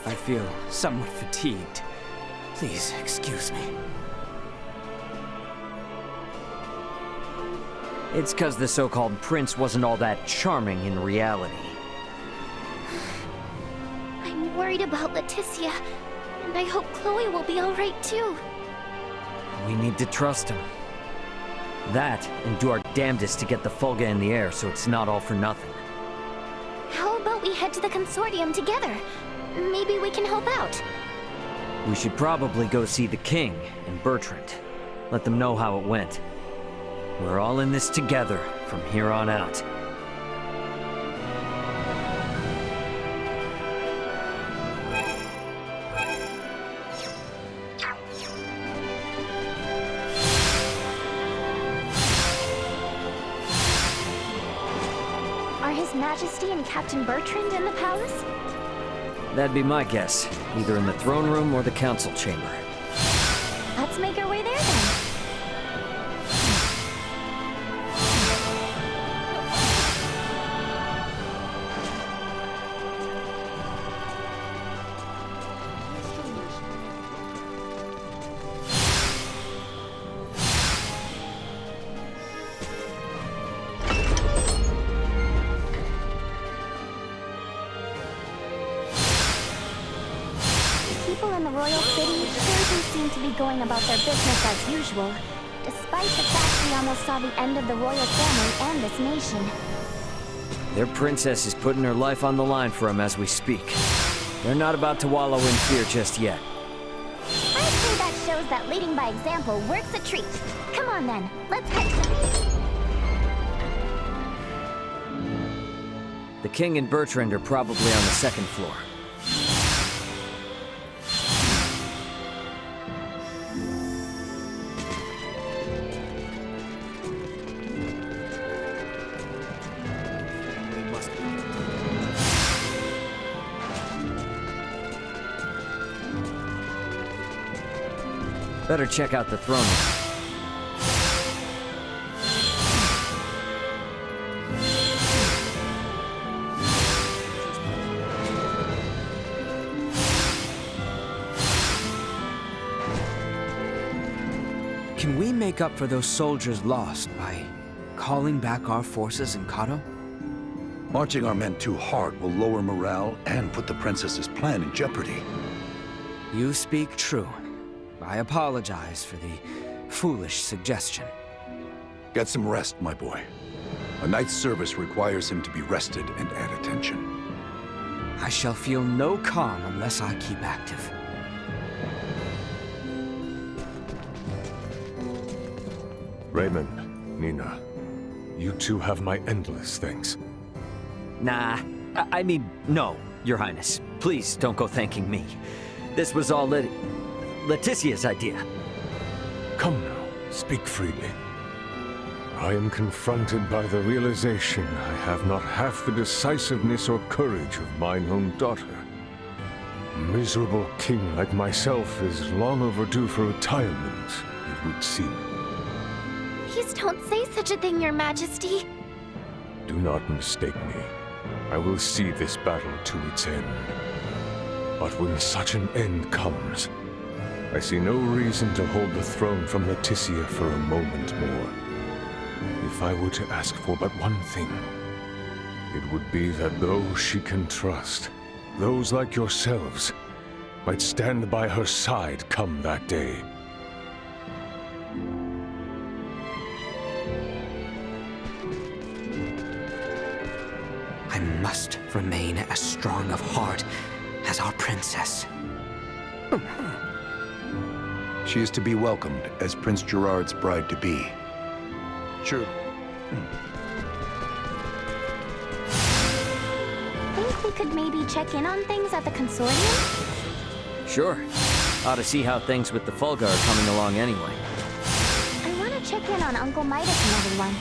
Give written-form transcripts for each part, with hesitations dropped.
I feel somewhat fatigued. Please excuse me. It's 'cause the so-called prince wasn't all that charming in reality. I'm worried about Leticia, and I hope Chloe will be alright too. We need to trust him. That, and do our damnedest to get the Fulga in the air so it's not all for nothing. How about we head to the consortium together? Maybe we can help out. We should probably go see the king and Bertrand. Let them know how it went. We're all in this together from here on out. Are His Majesty and Captain Bertrand in the palace? That'd be my guess. Either in the throne room or the council chamber. Let's make our way there then. People in the royal city sure seem to be going about their business as usual, despite the fact we almost saw the end of the royal family and this nation. Their princess is putting her life on the line for him as we speak. They're not about to wallow in fear just yet. I'd say that shows that leading by example works a treat. Come on then, let's head to... The king and Bertrand are probably on the second floor. Better check out the throne room. Can we make up for those soldiers lost by calling back our forces in Kato? Marching our men too hard will lower morale and put the princess's plan in jeopardy. You speak true. I apologize for the foolish suggestion. Get some rest, my boy. A night's service requires him to be rested and at attention. I shall feel no calm unless I keep active. Raymond, Nina, you two have my endless thanks. Nah, I mean, no, Your Highness. Please don't go thanking me. This was all Leticia's idea. Come now, speak freely. I am confronted by the realization I have not half the decisiveness or courage of mine own daughter. A miserable king like myself is long overdue for retirement, it would seem. Please don't say such a thing, Your Majesty. Do not mistake me. I will see this battle to its end. But when such an end comes, I see no reason to hold the throne from Leticia for a moment more. If I were to ask for but one thing, it would be that those she can trust, those like yourselves, might stand by her side come that day. I must remain as strong of heart as our princess. She is to be welcomed as Prince Gerard's bride-to-be. True. Think we could maybe check in on things at the consortium? Sure. Ought to see how things with the Fulga are coming along anyway. I want to check in on Uncle Midas and everyone.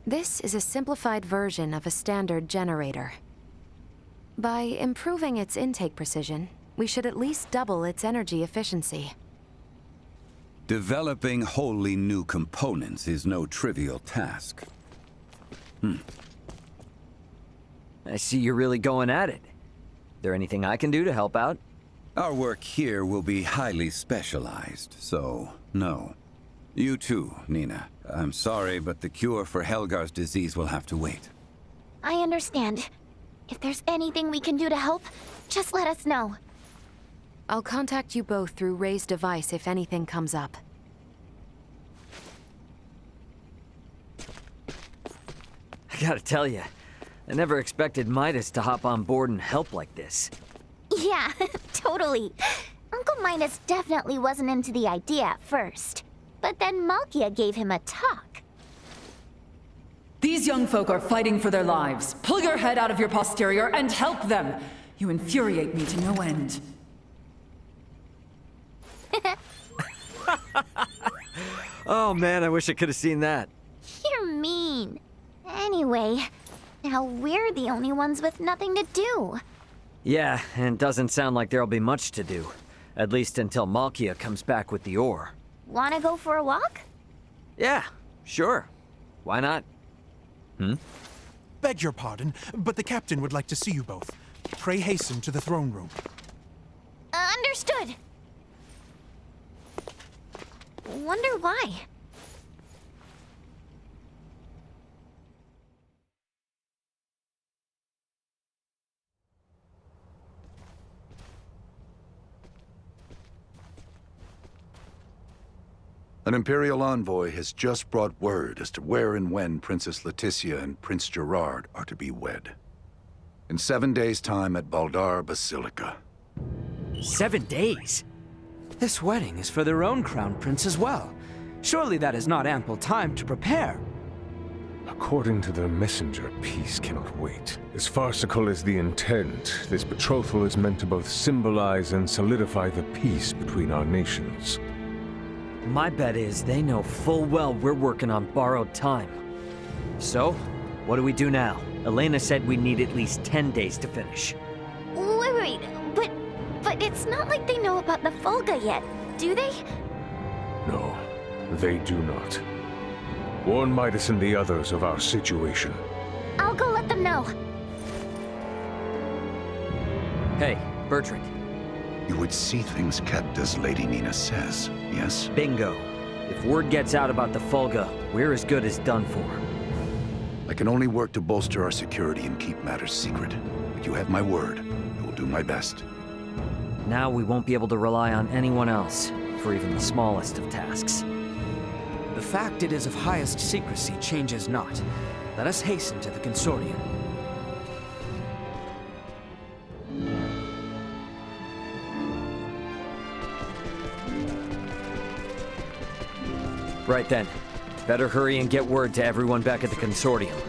This is a simplified version of a standard generator. By improving its intake precision, we should at least double its energy efficiency. Developing wholly new components is no trivial task. I see you're really going at it. There anything I can do to help out? Our work here will be highly specialized, so no. You too, Nina. I'm sorry, but the cure for Helgar's disease will have to wait. I understand. If there's anything we can do to help, just let us know. I'll contact you both through Ray's device if anything comes up. I gotta tell you, I never expected Midas to hop on board and help like this. Yeah, totally. Uncle Midas definitely wasn't into the idea at first. But then Malkia gave him a talk. These young folk are fighting for their lives. Pull your head out of your posterior and help them. You infuriate me to no end. Oh man, I wish I could have seen that. You're mean. Anyway, now we're the only ones with nothing to do. Yeah, and it doesn't sound like there'll be much to do. At least until Malkia comes back with the ore. Wanna go for a walk? Yeah, sure. Why not? Beg your pardon, but the captain would like to see you both. Pray hasten to the throne room. Understood. Wonder why. An Imperial envoy has just brought word as to where and when Princess Leticia and Prince Gerard are to be wed. In 7 days' time at Baldar Basilica. 7 days? This wedding is for their own crown prince as well. Surely that is not ample time to prepare. According to their messenger, peace cannot wait. As farcical as the intent, this betrothal is meant to both symbolize and solidify the peace between our nations. My bet is they know full well we're working on borrowed time. So, what do we do now? Elena said we need at least 10 days to finish. Wait, but it's not like they know about the Fulga yet, do they? No, they do not. Warn Midas and the others of our situation. I'll go let them know. Hey, Bertrand. You would see things kept as Lady Nina says, yes? Bingo. If word gets out about the Fulga, we're as good as done for. I can only work to bolster our security and keep matters secret. But you have my word. I will do my best. Now we won't be able to rely on anyone else, for even the smallest of tasks. The fact it is of highest secrecy changes not. Let us hasten to the consortium. Right then. Better hurry and get word to everyone back at the consortium.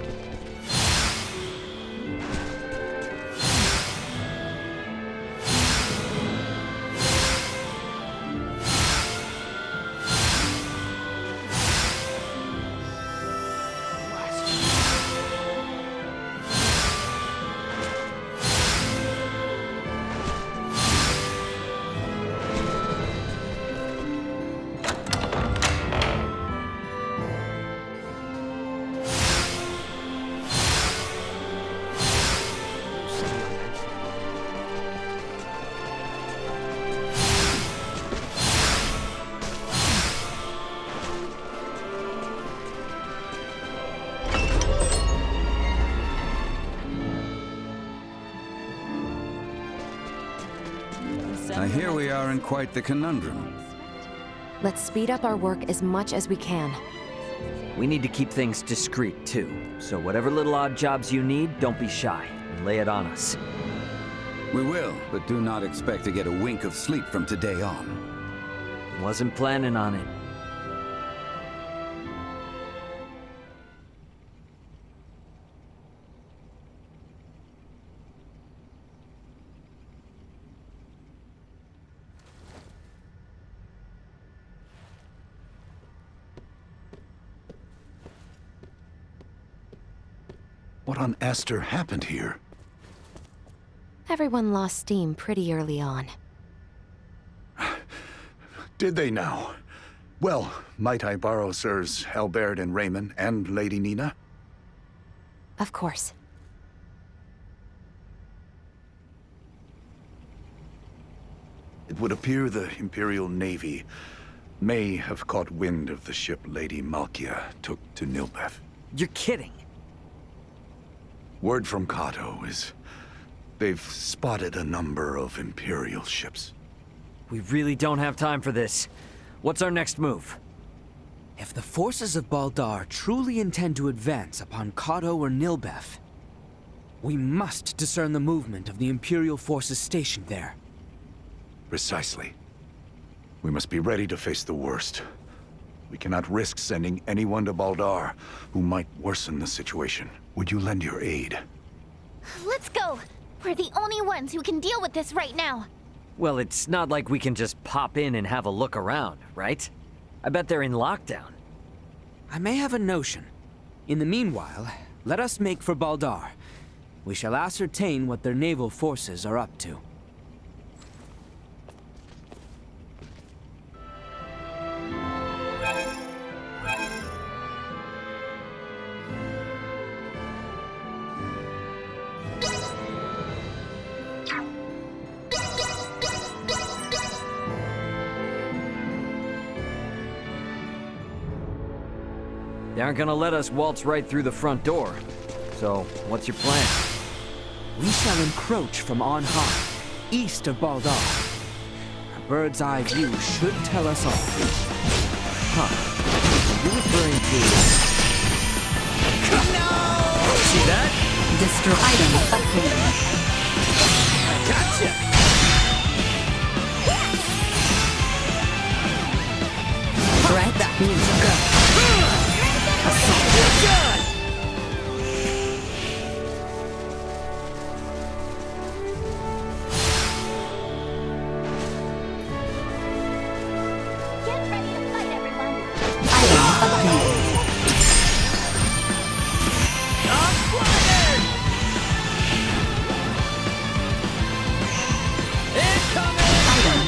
Here we are in quite the conundrum. Let's speed up our work as much as we can. We need to keep things discreet, too. So whatever little odd jobs you need, don't be shy, and lay it on us. We will, but do not expect to get a wink of sleep from today on. Wasn't planning on it. What on Aster happened here? Everyone lost steam pretty early on. Did they now? Well, might I borrow Sirs Albert and Raymond and Lady Nina? Of course. It would appear the Imperial Navy may have caught wind of the ship Lady Malkia took to Nilbeth. You're kidding. Word from Kato is they've spotted a number of Imperial ships. We really don't have time for this. What's our next move? If the forces of Baldar truly intend to advance upon Kato or Nilbeth, we must discern the movement of the Imperial forces stationed there. Precisely. We must be ready to face the worst. We cannot risk sending anyone to Baldar who might worsen the situation. Would you lend your aid? Let's go! We're the only ones who can deal with this right now. Well, it's not like we can just pop in and have a look around, right? I bet they're in lockdown. I may have a notion. In the meanwhile, let us make for Baldar. We shall ascertain what their naval forces are up to. They aren't gonna let us waltz right through the front door. So, what's your plan? We shall encroach from on high, east of Baldar. A bird's eye view should tell us all. Huh. Are you referring to... No! See that? Destroy item obtained. Gotcha! Threat means go. You're done! Get ready to fight, everyone! Item obtained. I'm flying! Incoming! Item obtained.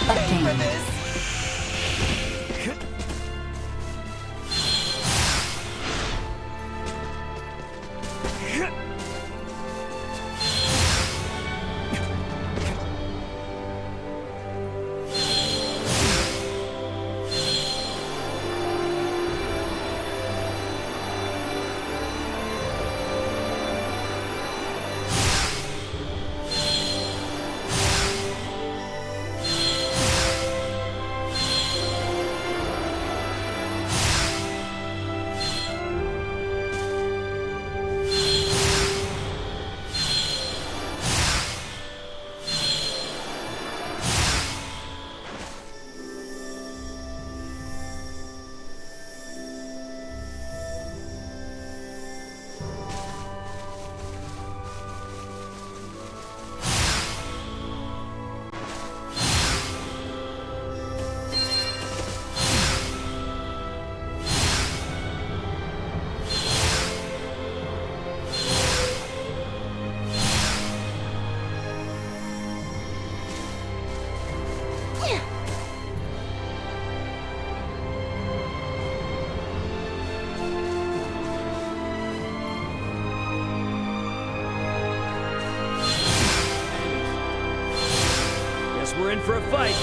We're in for a fight.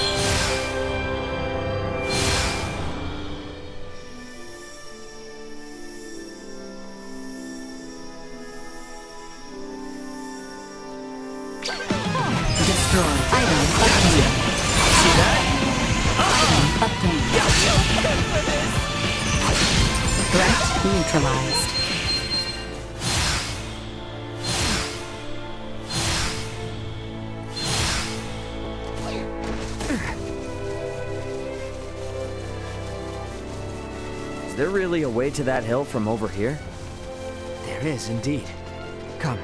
Destroy item obtained. See that? Item obtained. Threat neutralized. Is there really a way to that hill from over here? There is indeed. Come.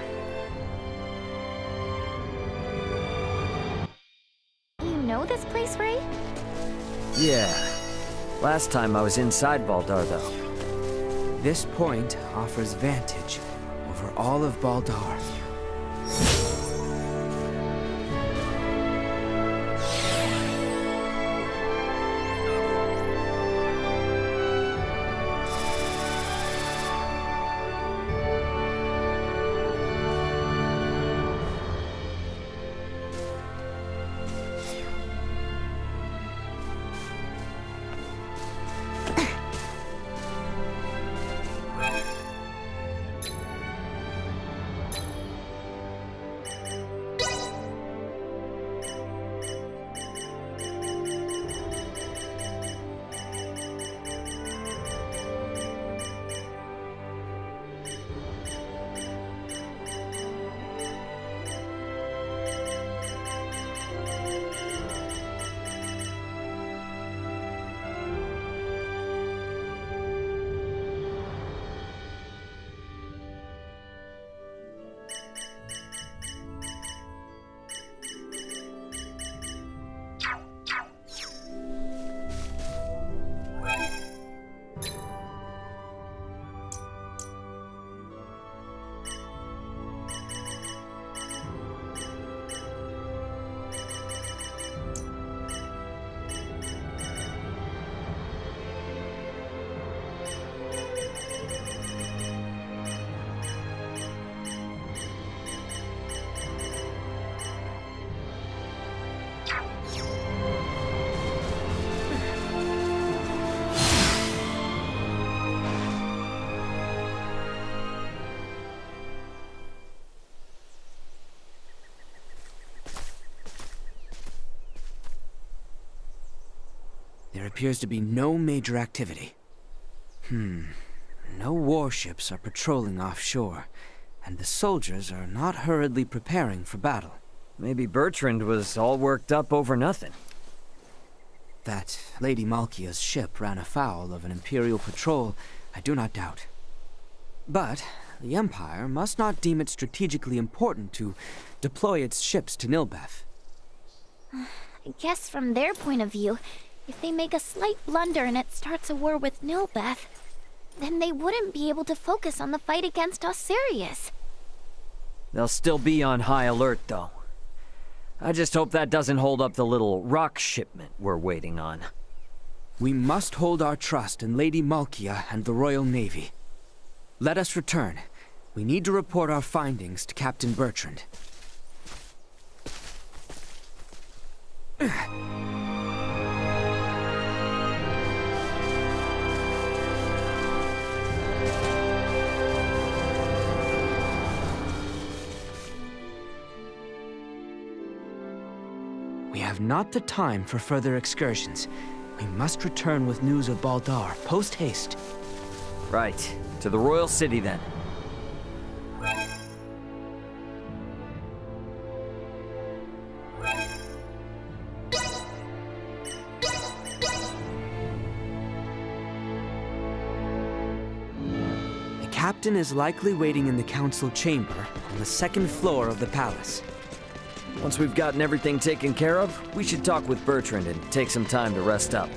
You know this place, Ray? Yeah. Last time I was inside Baldar, though. This point offers vantage over over all of Baldar. There appears to be no major activity. No warships are patrolling offshore, and the soldiers are not hurriedly preparing for battle. Maybe Bertrand was all worked up over nothing. That Lady Malkia's ship ran afoul of an Imperial patrol, I do not doubt. But the Empire must not deem it strategically important to deploy its ships to Nilbeth. I guess from their point of view, if they make a slight blunder and it starts a war with Nilbeth, then they wouldn't be able to focus on the fight against Osirius. They'll still be on high alert, though. I just hope that doesn't hold up the little rock shipment we're waiting on. We must hold our trust in Lady Malkia and the Royal Navy. Let us return. We need to report our findings to Captain Bertrand. We have not the time for further excursions. We must return with news of Baldar, post-haste. Right. To the Royal City, then. The captain is likely waiting in the council chamber on the second floor of the palace. Once we've gotten everything taken care of, we should talk with Bertrand and take some time to rest up.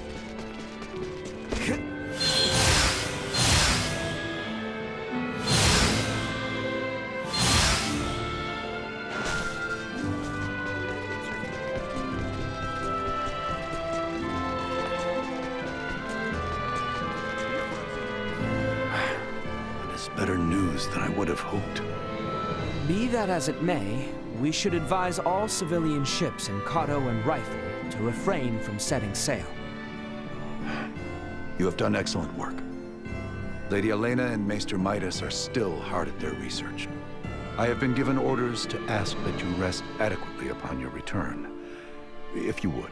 That is better news than I would have hoped. Be that as it may, we should advise all civilian ships in Kato and Rifle to refrain from setting sail. You have done excellent work. Lady Elena and Maester Midas are still hard at their research. I have been given orders to ask that you rest adequately upon your return, if you would.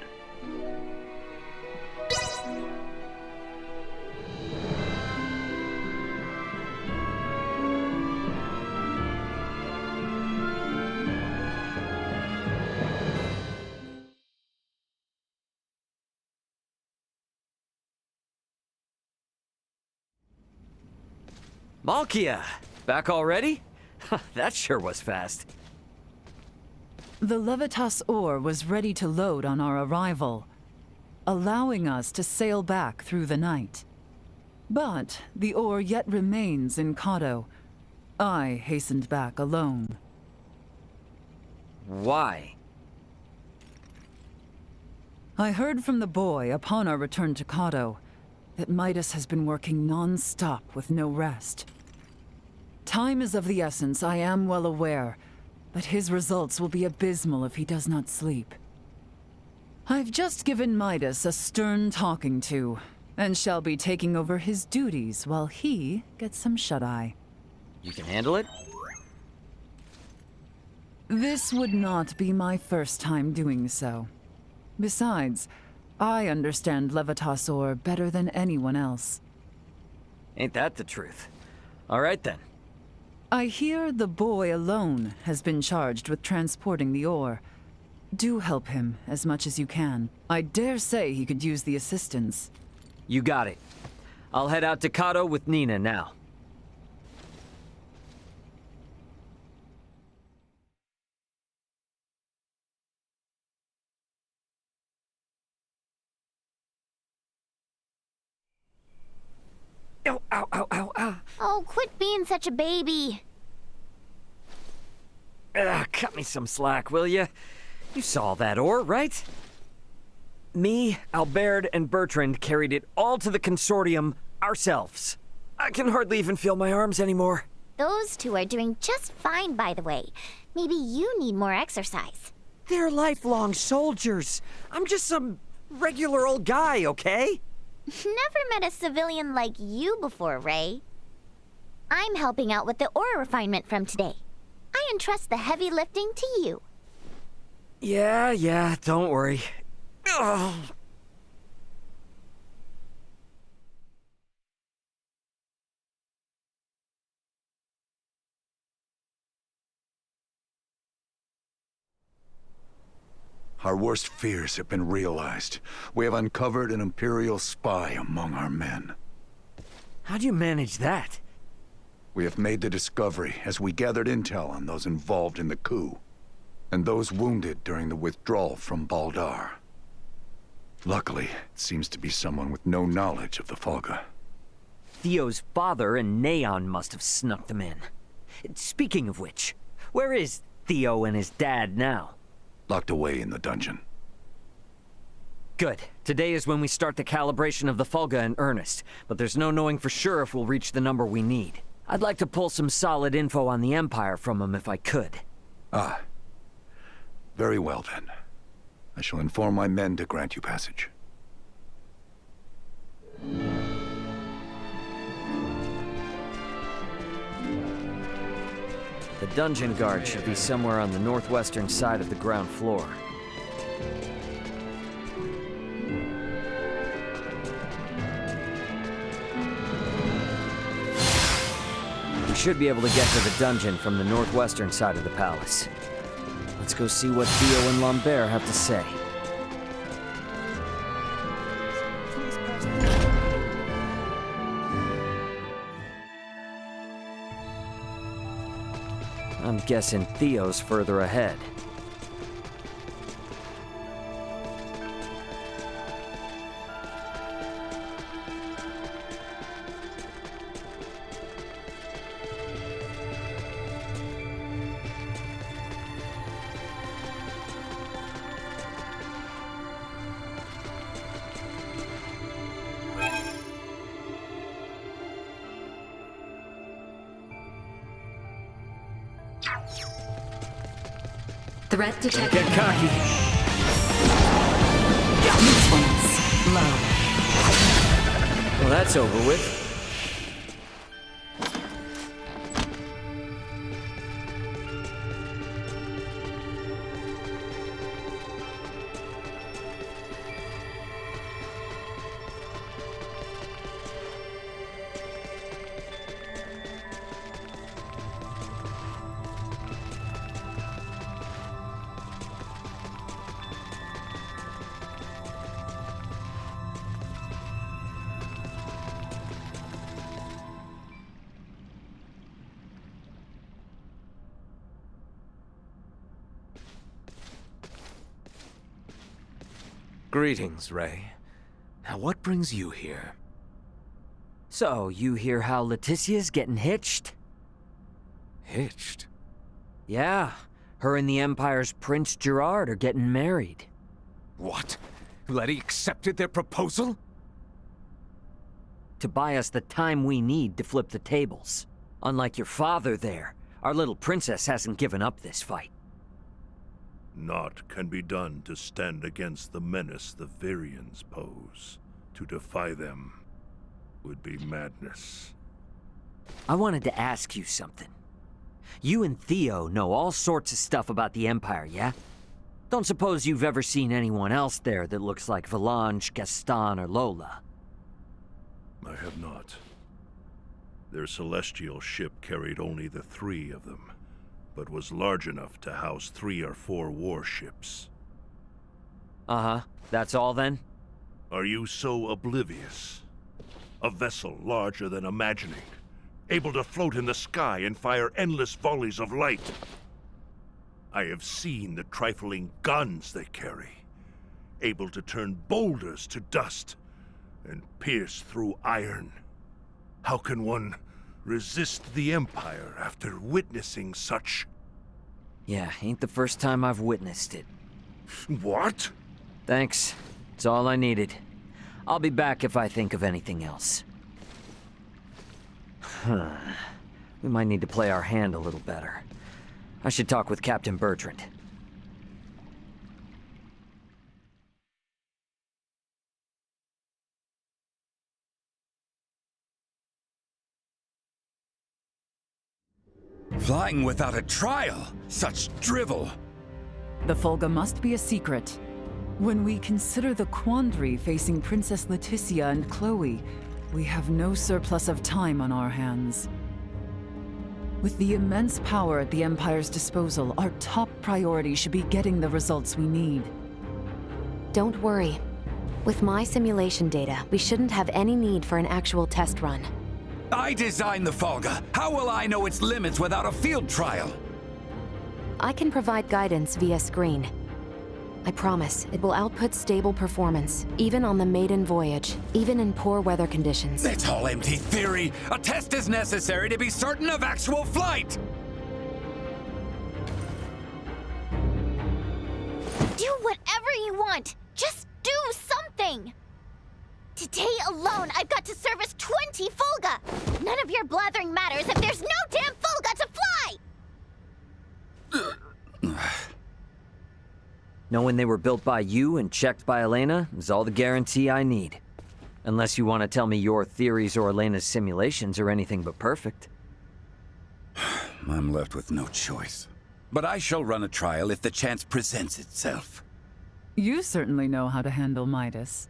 Malkia! Back already? That sure was fast. The Levitas ore was ready to load on our arrival, allowing us to sail back through the night. But the ore yet remains in Kato, I hastened back alone. Why? I heard from the boy upon our return to Kato that Midas has been working non-stop with no rest. Time is of the essence, I am well aware, but his results will be abysmal if he does not sleep. I've just given Midas a stern talking to, and shall be taking over his duties while he gets some shut-eye. You can handle it? This would not be my first time doing so. Besides, I understand Levitas ore better than anyone else. Ain't that the truth? All right then. I hear the boy alone has been charged with transporting the ore. Do help him as much as you can. I dare say he could use the assistance. You got it. I'll head out to Kato with Nina now. Ow, ow, ow, ow, ow. Oh, quit being such a baby. Cut me some slack, will ya? You saw that ore, right? Me, Albert, and Bertrand carried it all to the consortium ourselves. I can hardly even feel my arms anymore. Those two are doing just fine, by the way. Maybe you need more exercise. They're lifelong soldiers. I'm just some regular old guy, okay? Never met a civilian like you before, Ray. I'm helping out with the ore refinement from today. I entrust the heavy lifting to you. Yeah, don't worry. Ugh. Our worst fears have been realized. We have uncovered an Imperial spy among our men. How do you manage that? We have made the discovery as we gathered intel on those involved in the coup, and those wounded during the withdrawal from Baldar. Luckily, it seems to be someone with no knowledge of the Folga. Theo's father and Neon must have snuck them in. Speaking of which, where is Theo and his dad now? Locked away in the dungeon. Good. Today is when we start the calibration of the Folga in earnest, but there's no knowing for sure if we'll reach the number we need. I'd like to pull some solid info on the Empire from him if I could. Ah. Very well then. I shall inform my men to grant you passage. The dungeon guard should be somewhere on the northwestern side of the ground floor. We should be able to get to the dungeon from the northwestern side of the palace. Let's go see what Theo and Lambert have to say. I'm guessing Theo's further ahead. Threat detected. Get cocky. Usefulness low. Well, that's over with. Greetings, Ray. Now what brings you here? So, you hear how Leticia's getting hitched? Hitched? Yeah, her and the Empire's Prince Gerard are getting married. What? Letty accepted their proposal? To buy us the time we need to flip the tables. Unlike your father there, our little princess hasn't given up this fight. Naught can be done to stand against the menace the Virians pose. To defy them would be madness. I wanted to ask you something. You and Theo know all sorts of stuff about the Empire, yeah? Don't suppose you've ever seen anyone else there that looks like Valange, Gaston, or Lola? I have not. Their celestial ship carried only the 3 of them, but was large enough to house 3 or 4 warships. Uh-huh. That's all then? Are you so oblivious? A vessel larger than imagining, able to float in the sky and fire endless volleys of light. I have seen the trifling guns they carry, able to turn boulders to dust and pierce through iron. How can one resist the Empire after witnessing such? Yeah, ain't the first time I've witnessed it. What? Thanks. It's all I needed. I'll be back if I think of anything else. We might need to play our hand a little better. I should talk with Captain Bertrand. Flying without a trial? Such drivel! The Folga must be a secret. When we consider the quandary facing Princess Leticia and Chloe, we have no surplus of time on our hands. With the immense power at the Empire's disposal, our top priority should be getting the results we need. Don't worry. With my simulation data, we shouldn't have any need for an actual test run. I designed the Folga. How will I know its limits without a field trial? I can provide guidance via screen. I promise, it will output stable performance, even on the maiden voyage, even in poor weather conditions. It's all empty theory. A test is necessary to be certain of actual flight. Do whatever you want! Just do something! Today alone, I've got to service 20 Folga! None of your blathering matters if there's no damn Folga to fly! Knowing they were built by you and checked by Elena is all the guarantee I need. Unless you want to tell me your theories or Elena's simulations are anything but perfect. I'm left with no choice. But I shall run a trial if the chance presents itself. You certainly know how to handle Midas.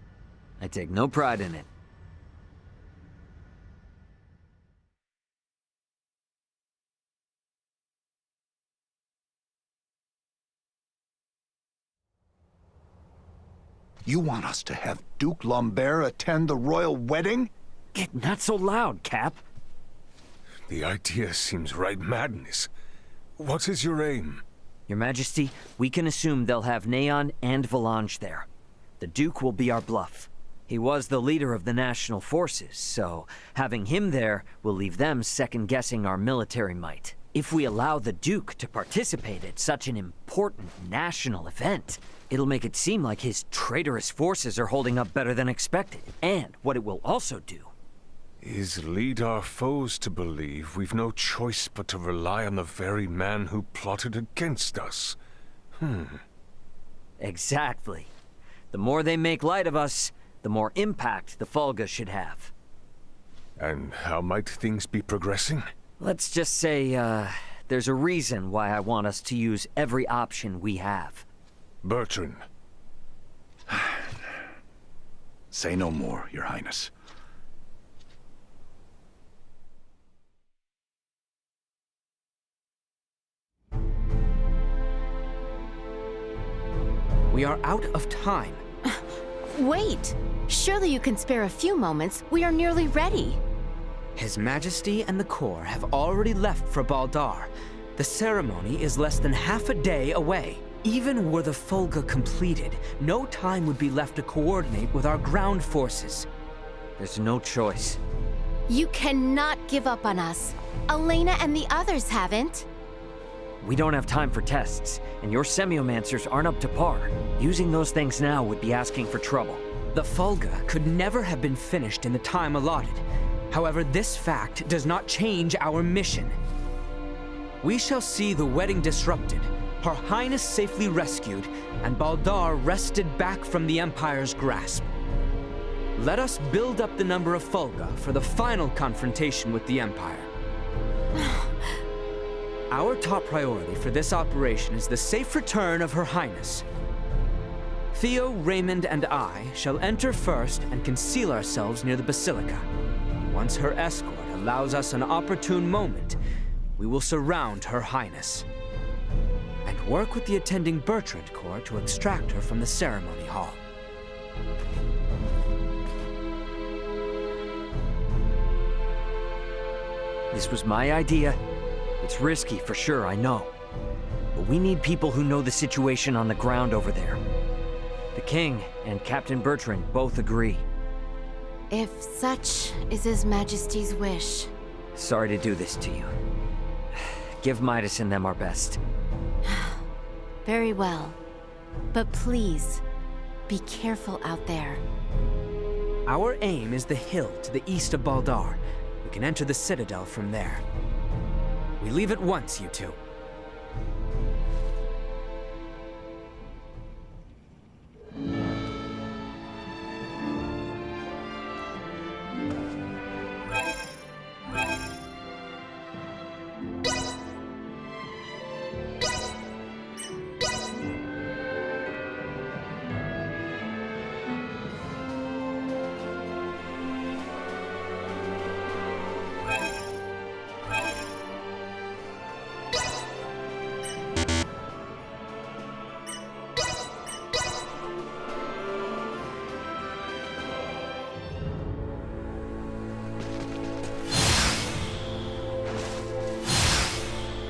I take no pride in it. You want us to have Duke Lambert attend the royal wedding? Get not so loud, Cap. The idea seems right madness. What is your aim? Your Majesty, we can assume they'll have Neon and Valange there. The Duke will be our bluff. He was the leader of the national forces, so having him there will leave them second-guessing our military might. If we allow the Duke to participate at such an important national event, it'll make it seem like his traitorous forces are holding up better than expected. And what it will also do is lead our foes to believe we've no choice but to rely on the very man who plotted against us. Exactly. The more they make light of us, the more impact the Folga should have. And how might things be progressing? Let's just say, there's a reason why I want us to use every option we have. Bertrand. Say no more, Your Highness. We are out of time. Wait! Surely you can spare a few moments. We are nearly ready. His Majesty and the Corps have already left for Baldar. The ceremony is less than half a day away. Even were the Folga completed, no time would be left to coordinate with our ground forces. There's no choice. You cannot give up on us. Elena and the others haven't. We don't have time for tests, and your semiomancers aren't up to par. Using those things now would be asking for trouble. The Fulga could never have been finished in the time allotted. However, this fact does not change our mission. We shall see the wedding disrupted, Her Highness safely rescued, and Baldar wrested back from the Empire's grasp. Let us build up the number of Fulga for the final confrontation with the Empire. Our top priority for this operation is the safe return of Her Highness. Theo, Raymond, and I shall enter first and conceal ourselves near the Basilica. Once her escort allows us an opportune moment, we will surround Her Highness and work with the attending Bertrand Corps to extract her from the ceremony hall. This was my idea. It's risky for sure, I know. But we need people who know the situation on the ground over there. The King and Captain Bertrand both agree. If such is His Majesty's wish. Sorry to do this to you. Give Midas and them our best. Very well. But please, be careful out there. Our aim is the hill to the east of Baldar. We can enter the Citadel from there. We leave at once, you two.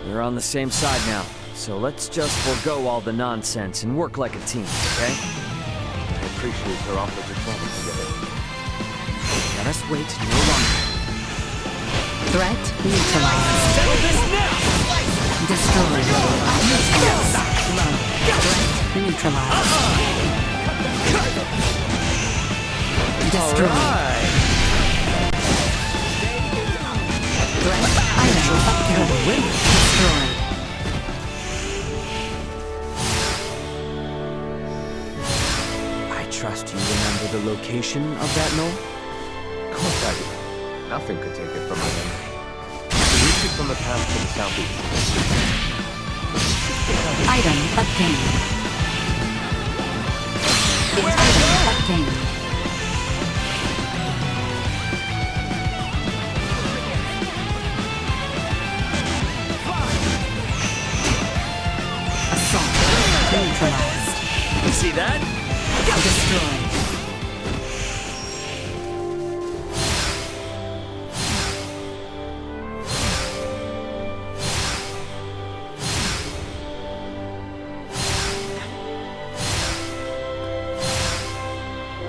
We're on the same side now, so let's just forego all the nonsense and work like a team, okay? I appreciate your offer to travel together. Let us wait no longer. Threat neutralized. Settle this now! Destroyed. Threat neutralized. Destroyed. Threat item destroyed. I trust you remember the location of that knoll? Of course I do. Nothing could take it from my memory. We reach it from the path to the southeast. Item obtained. Item obtained. Neutralized. You see that? Destroyed.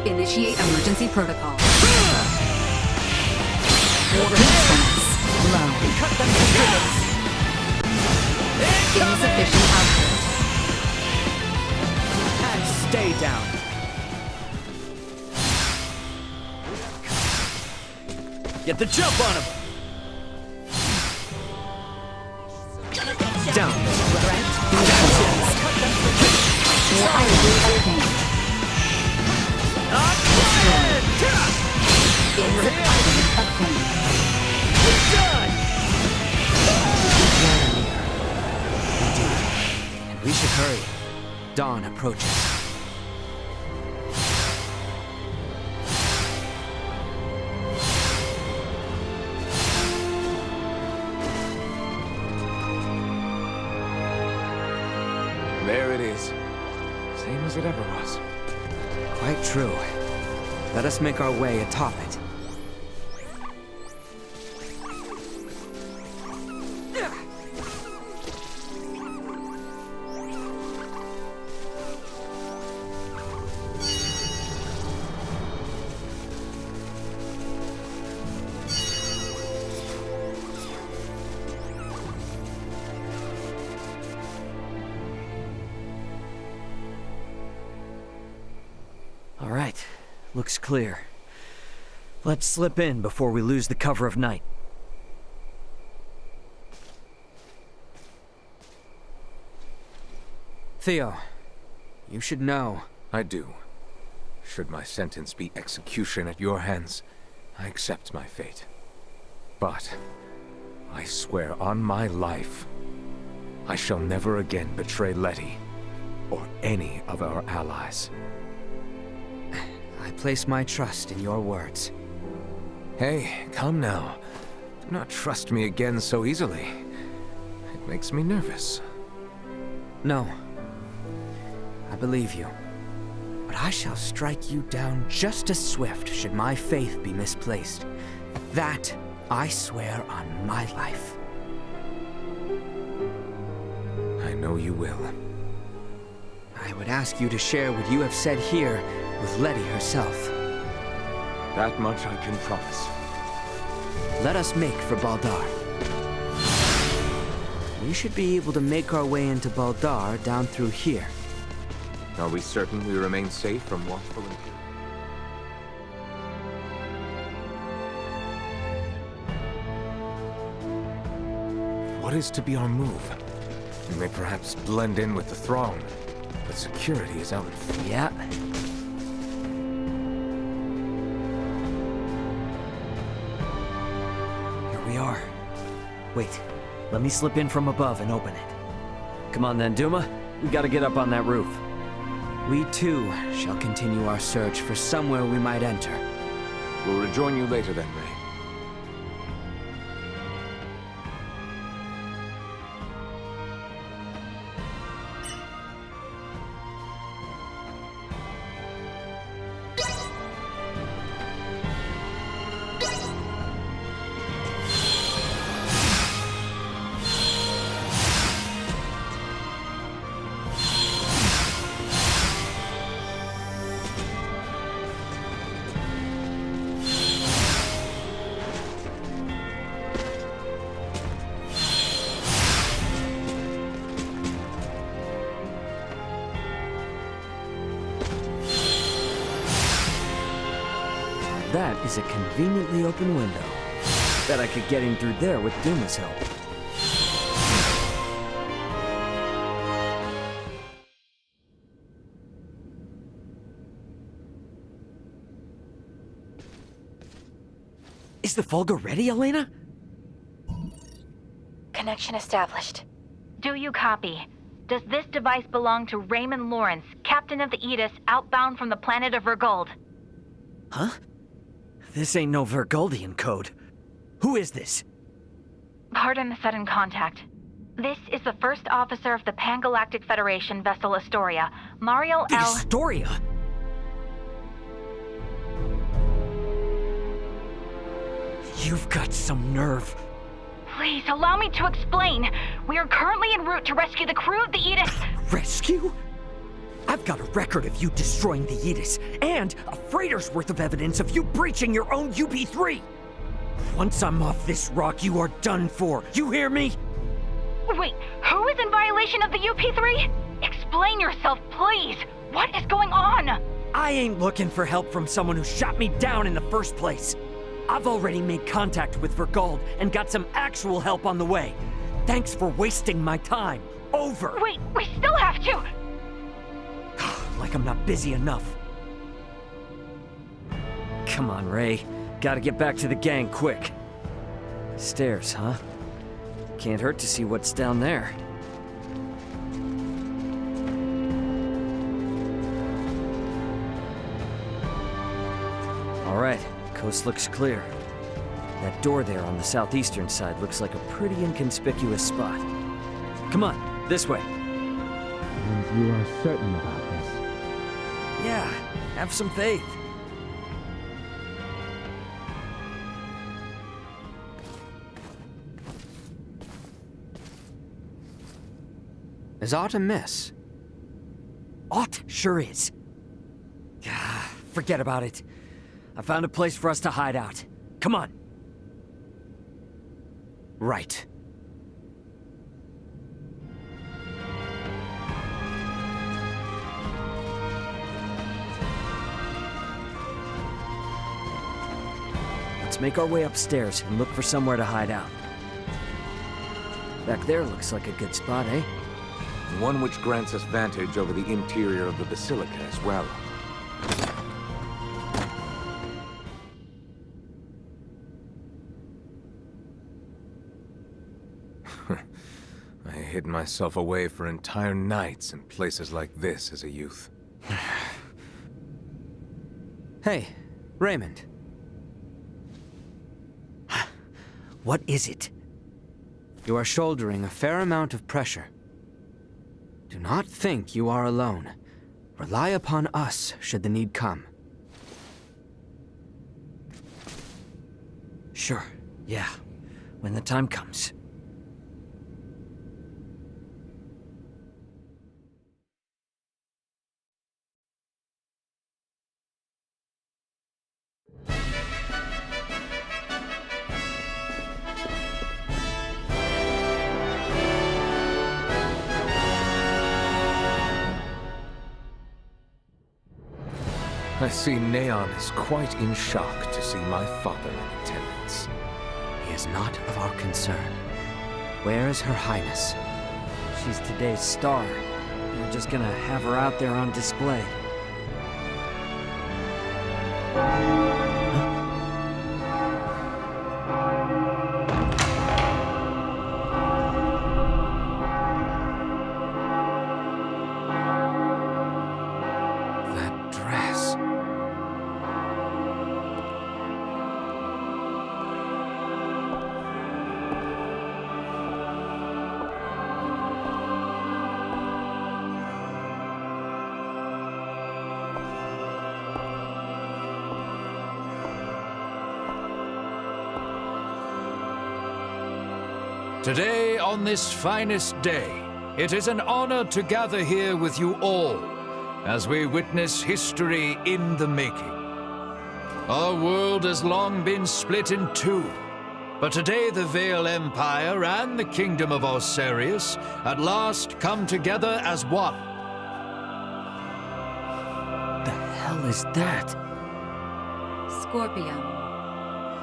Initiate emergency protocol. Low. Insufficient output. Stay down. Get the jump on him! Down. Threat neutralized. Item obtained. Insufficient item obtained. Done! Indeed. And we should hurry. Dawn approaches. There it is. Same as it ever was. Quite true. Let us make our way atop it. right. Looks clear. Let's slip in before we lose the cover of night. Theo, you should know. I do. Should my sentence be execution at your hands, I accept my fate. But I swear on my life, I shall never again betray Letty or any of our allies. I place my trust in your words. Hey, come now. Do not trust me again so easily. It makes me nervous. No. I believe you. But I shall strike you down just as swift should my faith be misplaced. That I swear on my life. I know you will. I would ask you to share what you have said here with Letty herself. That much I can promise. Let us make for Baldar. We should be able to make our way into Baldar down through here. Are we certain we remain safe from watchful intrusion? What is to be our move? We may perhaps blend in with the throng, but security is out in front. Yeah. Here we are. Wait, let me slip in from above and open it. Come on then, Duma. We gotta get up on that roof. We too shall continue our search for somewhere we might enter. We'll rejoin you later then, Ray. That is a conveniently open window. Bet I could get in through there with Duma's help. Is the Fulga ready, Elena? Connection established. Do you copy? Does this device belong to Raymond Lawrence, captain of the Aegis, outbound from the planet of Vergold? Huh? This ain't no Vergoldian code. Who is this? Pardon the sudden contact. This is the first officer of the Pan-Galactic Federation vessel Astoria, Mario The L. Astoria? You've got some nerve. Please, allow me to explain. We are currently en route to rescue the crew of the Aegis. Rescue? I've got a record of you destroying the Aegis, and a freighter's worth of evidence of you breaching your own UP-3. Once I'm off this rock, you are done for. You hear me? Wait, who is in violation of the UP-3? Explain yourself, please. What is going on? I ain't looking for help from someone who shot me down in the first place. I've already made contact with Vergold and got some actual help on the way. Thanks for wasting my time. Over. Wait, we still have to... Like I'm not busy enough. Come on, Ray. Gotta get back to the gang quick. Stairs, huh? Can't hurt to see what's down there. All right, coast looks clear. That door there on the southeastern side looks like a pretty inconspicuous spot. Come on, this way. And you are certain about this? Yeah, have some faith. Is aught amiss? Aught sure is. Forget about it. I found a place for us to hide out. Come on. Right. make our way upstairs and look for somewhere to hide out. Back there looks like a good spot, eh? One which grants us vantage over the interior of the Basilica as well. I hid myself away for entire nights in places like this as a youth. Hey, Raymond. What is it? You are shouldering a fair amount of pressure. Do not think you are alone. Rely upon us should the need come. Sure, yeah. When the time comes. I see Neon is quite in shock to see my father in attendance. He is not of our concern. Where is Her Highness? She's today's star. We're just gonna have her out there on display. That dress. Today, on this finest day, it is an honor to gather here with you all as we witness history in the making. Our world has long been split in two, but today the Vale Empire and the Kingdom of Osarius at last come together as one. The hell is that? Scorpion.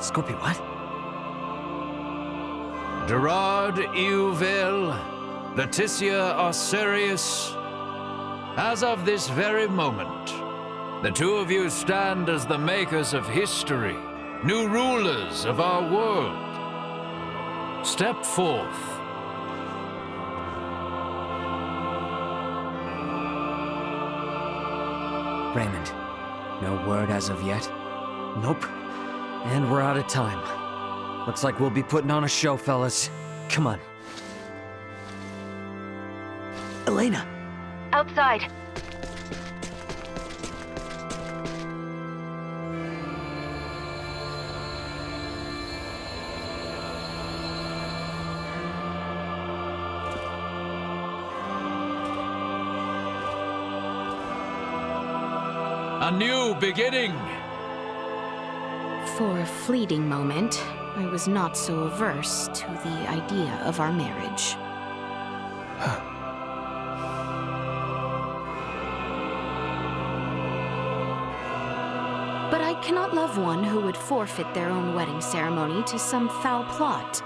Scorpio what? Gerard Euville, Leticia Osarius, as of this very moment, the two of you stand as the makers of history, new rulers of our world. Step forth. Raymond, no word as of yet? Nope. And we're out of time. Looks like we'll be putting on a show, fellas. Come on. Elena! Outside. A new beginning. For a fleeting moment, I was not so averse to the idea of our marriage. But I cannot love one who would forfeit their own wedding ceremony to some foul plot.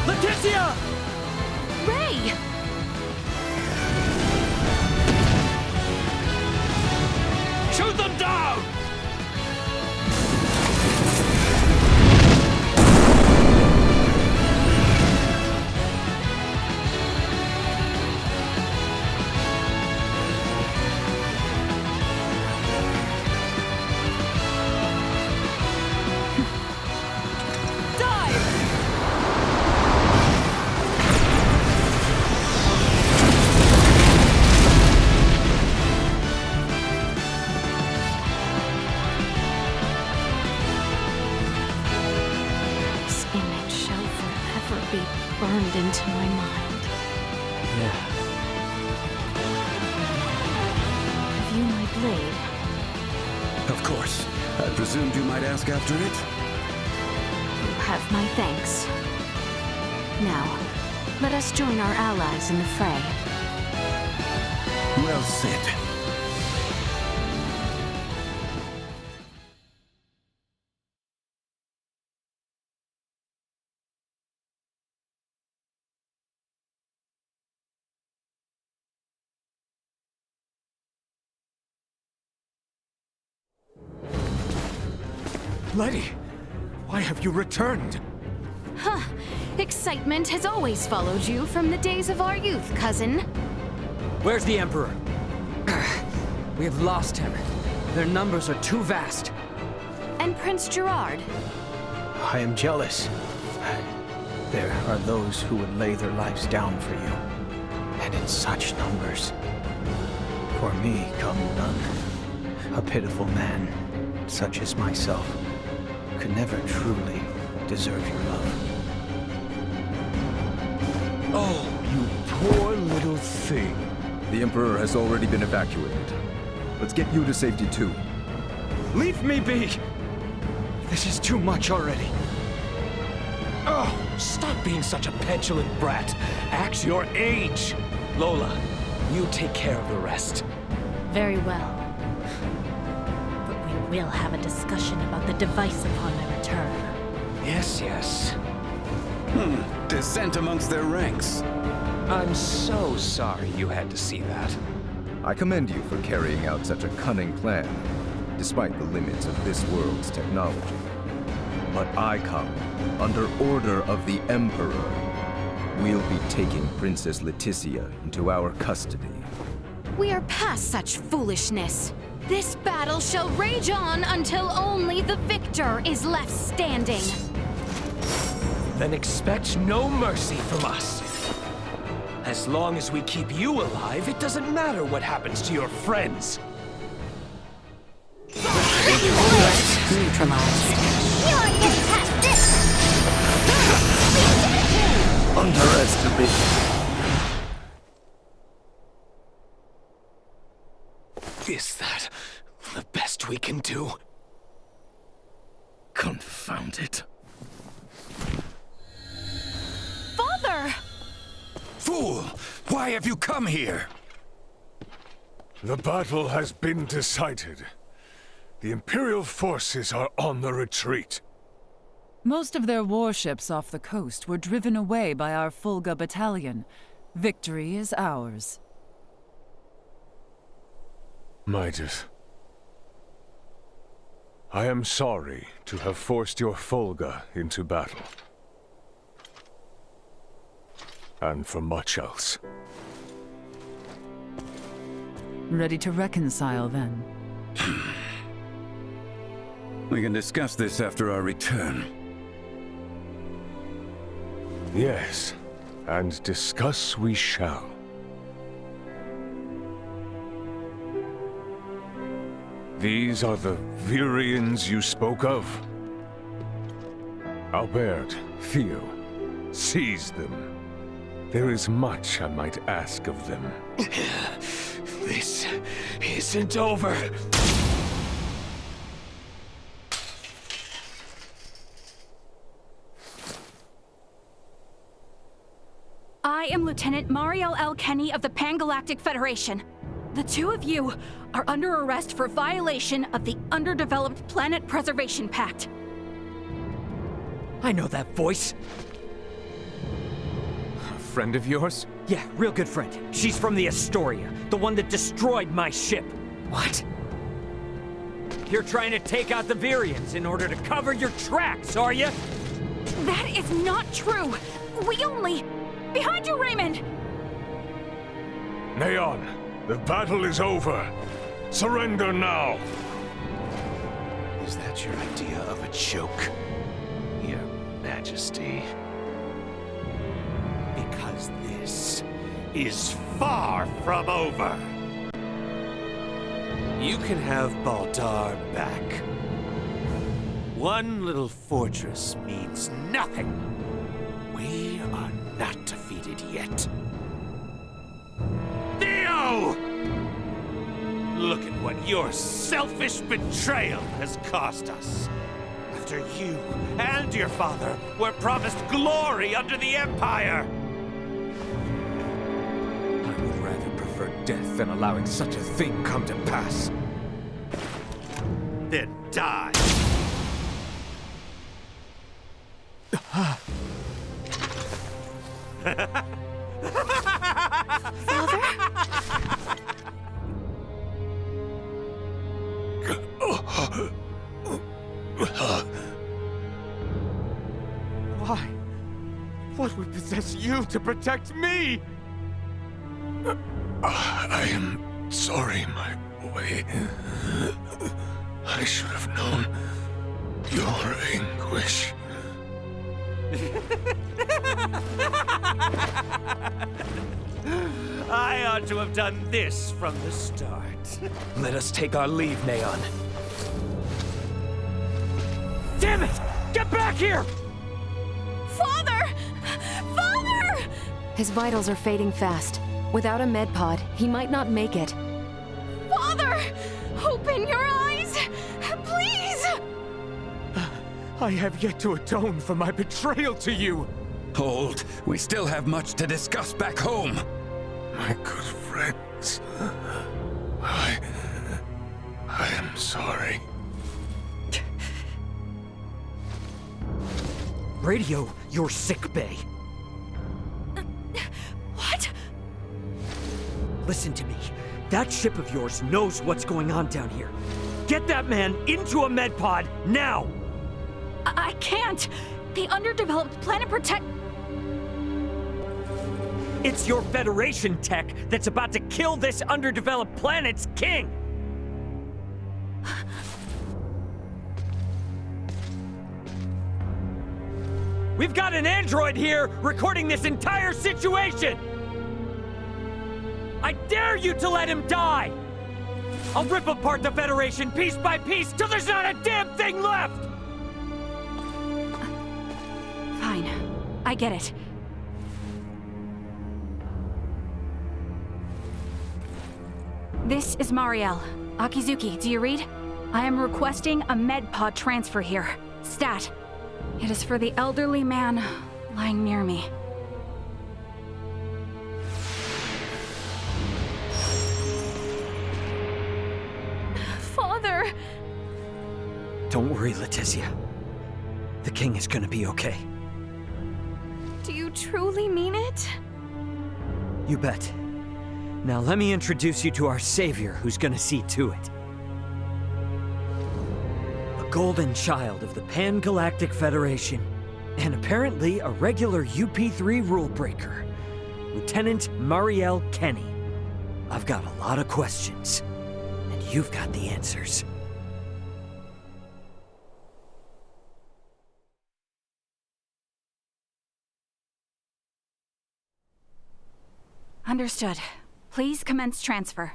Leticia! Ray! Shoot them down! Burned into my mind. Yeah. Have you my blade? Of course. I presumed you might ask after it. You have my thanks. Now, Let us join our allies in the fray. Well said. Lady, why have you returned? Huh. Excitement has always followed you from the days of our youth, cousin. Where's the Emperor? We have lost him. Their numbers are too vast. And Prince Gerard? I am jealous. There are those who would lay their lives down for you, and in such numbers. For me come none. A pitiful man, such as myself, could never truly deserve your love. Oh, you poor little thing. The Emperor has already been evacuated. Let's get you to safety too. Leave me be! This is too much already. Oh, stop being such a petulant brat. Act your age. Lola, you take care of the rest. Very well. But we will have a discussion about the device upon my return. Yes. Dissent amongst their ranks. I'm so sorry you had to see that. I commend you for carrying out such a cunning plan, despite the limits of this world's technology. But I come under order of the Emperor. We'll be taking Princess Leticia into our custody. We are past such foolishness. This battle shall rage on until only the victor is left standing. Then expect no mercy from us. As long as we keep you alive, it doesn't matter what happens to your friends. Neutralized. You're getting past this! Underestimate. Is that the best we can do? Confound it. Father! Fool! Why have you come here? The battle has been decided. The Imperial forces are on the retreat. Most of their warships off the coast were driven away by our Fulga battalion. Victory is ours. Midas, I am sorry to have forced your Fulga into battle. And for much else. Ready to reconcile, then? We can discuss this after our return. Yes, and discuss we shall. These are the Virians you spoke of? Albert, Theo, seize them. There is much I might ask of them. This isn't over. I am Lieutenant Mariel L. Kenny of the Pan-Galactic Federation. The two of you are under arrest for violation of the Underdeveloped Planet Preservation Pact. I know that voice. A friend of yours? Yeah, real good friend. She's from the Astoria, the one that destroyed my ship. What? You're trying to take out the Virians in order to cover your tracks, are you? That is not true. We only... Behind you, Raymond! Neon, the battle is over. Surrender now! Is that your idea of a joke, Your Majesty? Because this is far from over. You can have Baldar back. One little fortress means nothing. We are not defeated yet. Theo! Look at what your selfish betrayal has cost us. After you and your father were promised glory under the Empire. death than allowing such a thing come to pass. Then die! Why? What would possess you to protect me? I am sorry, my boy. I should have known your anguish. I ought to have done this from the start. Let us take our leave, Neon. Damn it! Get back here! Father! Father! His vitals are fading fast. Without a med pod, he might not make it. Father! Open your eyes! Please! I have yet to atone for my betrayal to you. Hold. We still have much to discuss back home. My good friends, I am sorry. Radio your sick bay. What? Listen to me. That ship of yours knows what's going on down here. Get that man into a med pod now! I can't. The underdeveloped planet protect... It's your Federation tech that's about to kill this underdeveloped planet's king! We've got an android here recording this entire situation! I dare you to let him die! I'll rip apart the Federation piece by piece till there's not a damn thing left! Fine. I get it. This is Marielle. Akizuki, do you read? I am requesting a med pod transfer here. Stat. It is for the elderly man lying near me. Father! Don't worry, Leticia. The king is gonna be okay. Do you truly mean it? You bet. Now let me introduce you to our savior who's gonna see to it. A golden child of the Pan-Galactic Federation, and apparently a regular UP3 rule breaker, Lieutenant Marielle Kenny. I've got a lot of questions, and you've got the answers. Understood. Please commence transfer.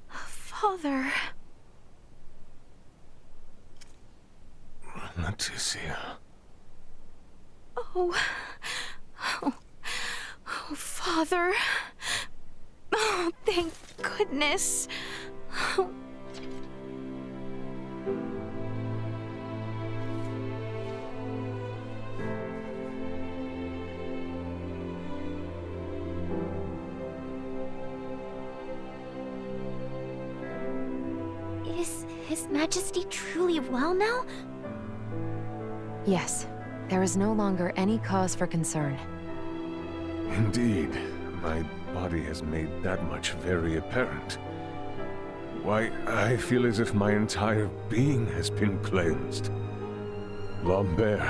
Father... Leticia. Oh, Father. Oh, thank goodness. Oh. Is His Majesty truly well now? Yes. There is no longer any cause for concern. Indeed, my body has made that much very apparent. Why, I feel as if my entire being has been cleansed. Lambert,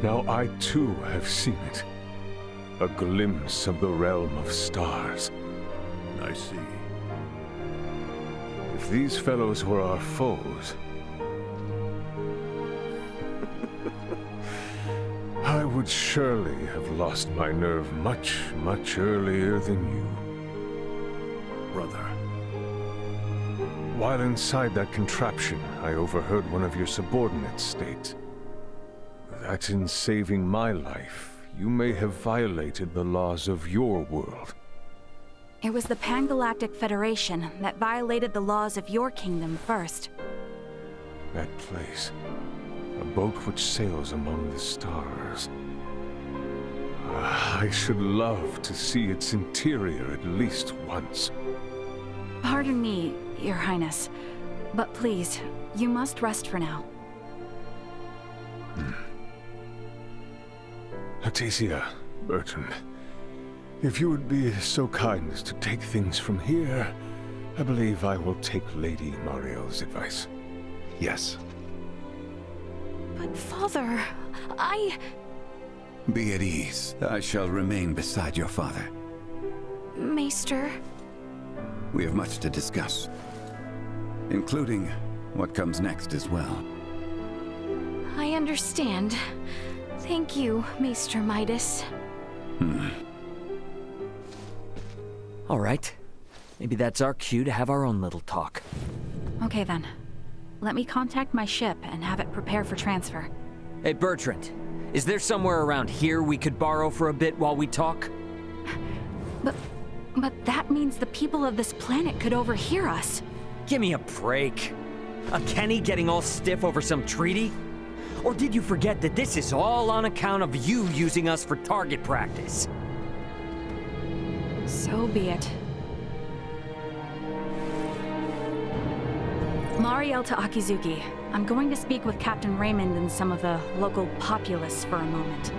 now I too have seen it. A glimpse of the realm of stars. I see. If these fellows were our foes, I would surely have lost my nerve much, much earlier than you. Brother. While inside that contraption, I overheard one of your subordinates state that in saving my life, you may have violated the laws of your world. It was the Pan-Galactic Federation that violated the laws of your kingdom first. That place. A boat which sails among the stars. I should love to see its interior at least once. Pardon me, Your Highness, but please, you must rest for now. Leticia, Bertrand, if you would be so kind as to take things from here, I believe I will take Lady Mariel's advice. Yes. But Father, Be at ease. I shall remain beside your father. Maester... We have much to discuss, including what comes next as well. I understand. Thank you, Maester Midas. All right. Maybe that's our cue to have our own little talk. Okay then. Let me contact my ship and have it prepare for transfer. Hey, Bertrand. Is there somewhere around here we could borrow for a bit while we talk? But that means the people of this planet could overhear us. Give me a break. A Kenny getting all stiff over some treaty? Or did you forget that this is all on account of you using us for target practice? So be it. Mariel to Akizuki. I'm going to speak with Captain Raymond and some of the local populace for a moment.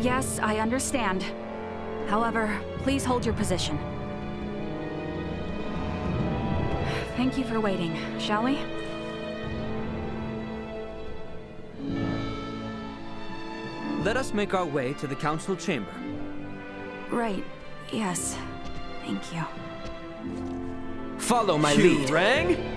Yes, I understand. However, please hold your position. Thank you for waiting, shall we? Let us make our way to the council chamber. Right, yes. Thank you. Follow my lead, Rang!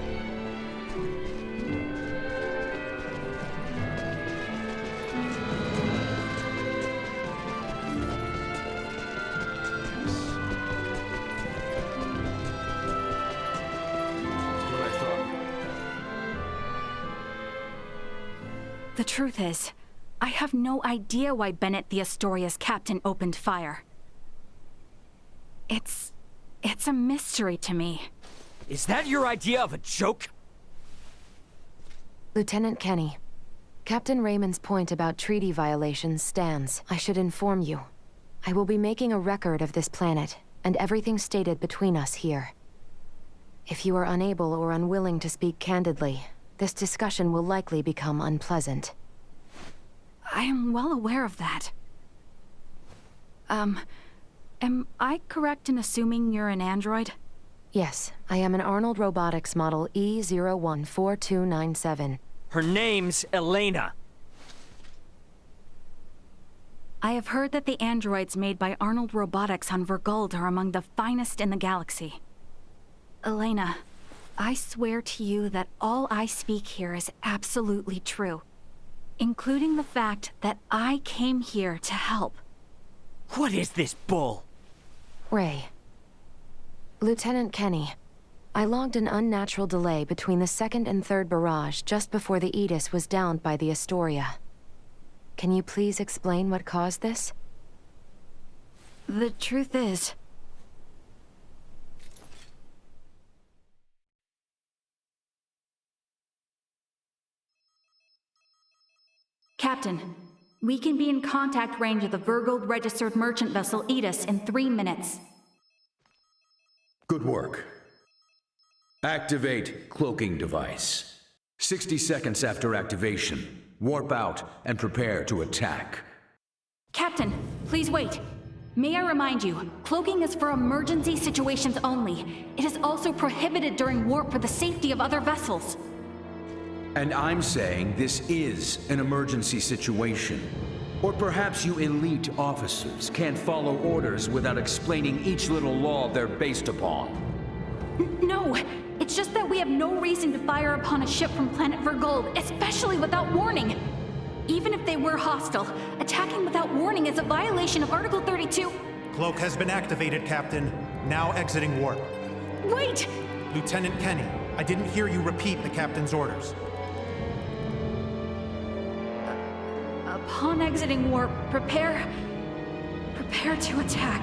The truth is, I have no idea why Bennett the Astoria's captain opened fire. It's a mystery to me. Is that your idea of a joke? Lieutenant Kenny, Captain Raymond's point about treaty violations stands. I should inform you. I will be making a record of this planet, and everything stated between us here. If you are unable or unwilling to speak candidly, this discussion will likely become unpleasant. I am well aware of that. Am I correct in assuming you're an android? Yes, I am an Arnold Robotics model E014297. Her name's Elena. I have heard that the androids made by Arnold Robotics on Vergold are among the finest in the galaxy. Elena, I swear to you that all I speak here is absolutely true, including the fact that I came here to help. What is this bull? Ray. Lieutenant Kenny, I logged an unnatural delay between the second and third barrage just before the Aegis was downed by the Astoria. Can you please explain what caused this? The truth is... Captain, we can be in contact range of the Vergold registered merchant vessel Aegis in 3 minutes. Good work. Activate cloaking device. 60 seconds after activation, warp out and prepare to attack. Captain, please wait. May I remind you, cloaking is for emergency situations only. It is also prohibited during warp for the safety of other vessels. And I'm saying this is an emergency situation. Or perhaps you elite officers can't follow orders without explaining each little law they're based upon. No, it's just that we have no reason to fire upon a ship from planet Vergold, especially without warning. Even if they were hostile, attacking without warning is a violation of Article 32. Cloak has been activated, Captain. Now exiting warp. Wait! Lieutenant Kenny, I didn't hear you repeat the Captain's orders. Upon exiting warp, prepare to attack.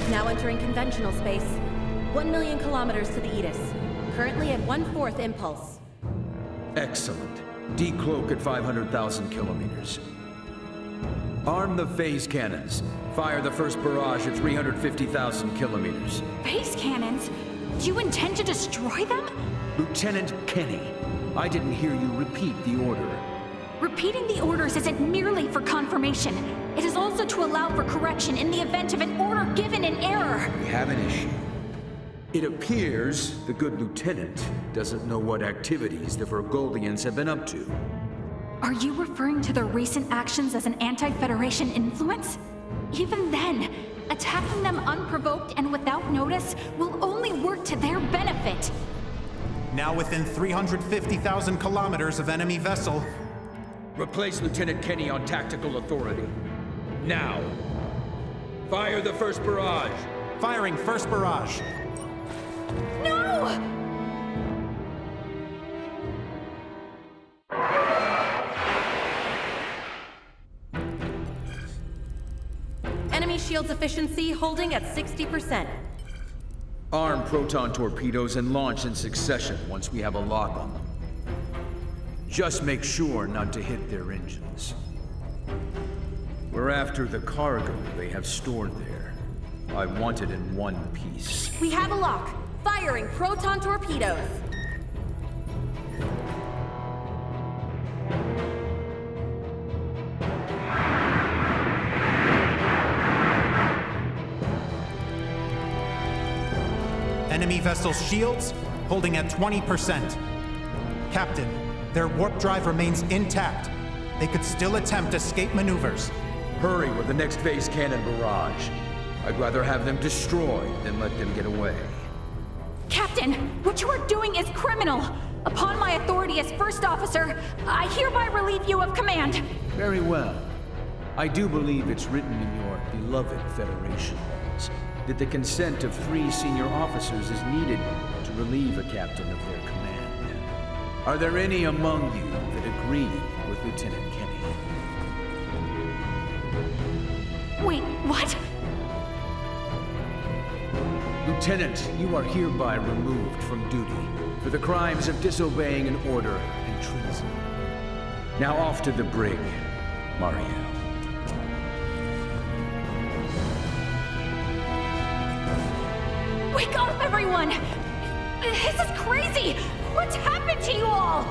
Now entering conventional space. 1 million kilometers to the Edis. Currently at 1/4 impulse. Excellent. Decloak at 500,000 kilometers. Arm the phase cannons. Fire the first barrage at 350,000 kilometers. Phase cannons? Do you intend to destroy them? Lieutenant Kenny, I didn't hear you repeat the order. Repeating the orders isn't merely for confirmation. It is also to allow for correction in the event of an order given in error. We have an issue. It appears the good lieutenant doesn't know what activities the Virgolians have been up to. Are you referring to their recent actions as an anti-Federation influence? Even then, attacking them unprovoked and without notice will only work to their benefit. Now within 350,000 kilometers of enemy vessel. Replace Lieutenant Kenny on tactical authority. Now. Fire the first barrage. Firing first barrage. No! Enemy shield's efficiency holding at 60%. Arm proton torpedoes and launch in succession once we have a lock on them. Just make sure not to hit their engines. We're after the cargo they have stored there. I want it in one piece. We have a lock. Firing proton torpedoes. Enemy vessel's shields holding at 20%. Captain, their warp drive remains intact. They could still attempt escape maneuvers. Hurry with the next phase cannon barrage. I'd rather have them destroyed than let them get away. Captain, what you are doing is criminal. Upon my authority as first officer, I hereby relieve you of command. Very well. I do believe it's written in your beloved Federation laws that the consent of 3 senior officers is needed to relieve a captain of their command. Are there any among you that agree with Lieutenant Kenny? Wait, what? Lieutenant, you are hereby removed from duty for the crimes of disobeying an order and treason. Now off to the brig, Mariel. Wake up, everyone! This is crazy! What's happened to you all?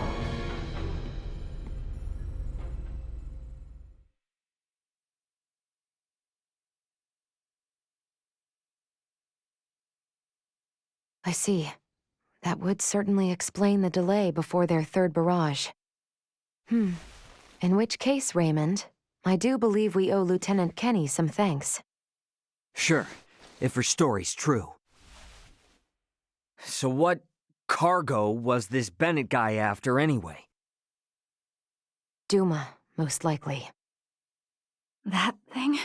I see. That would certainly explain the delay before their third barrage. In which case, Raymond, I do believe we owe Lieutenant Kenny some thanks. Sure, if her story's true. So what cargo was this Bennett guy after anyway? Duma, most likely. That thing?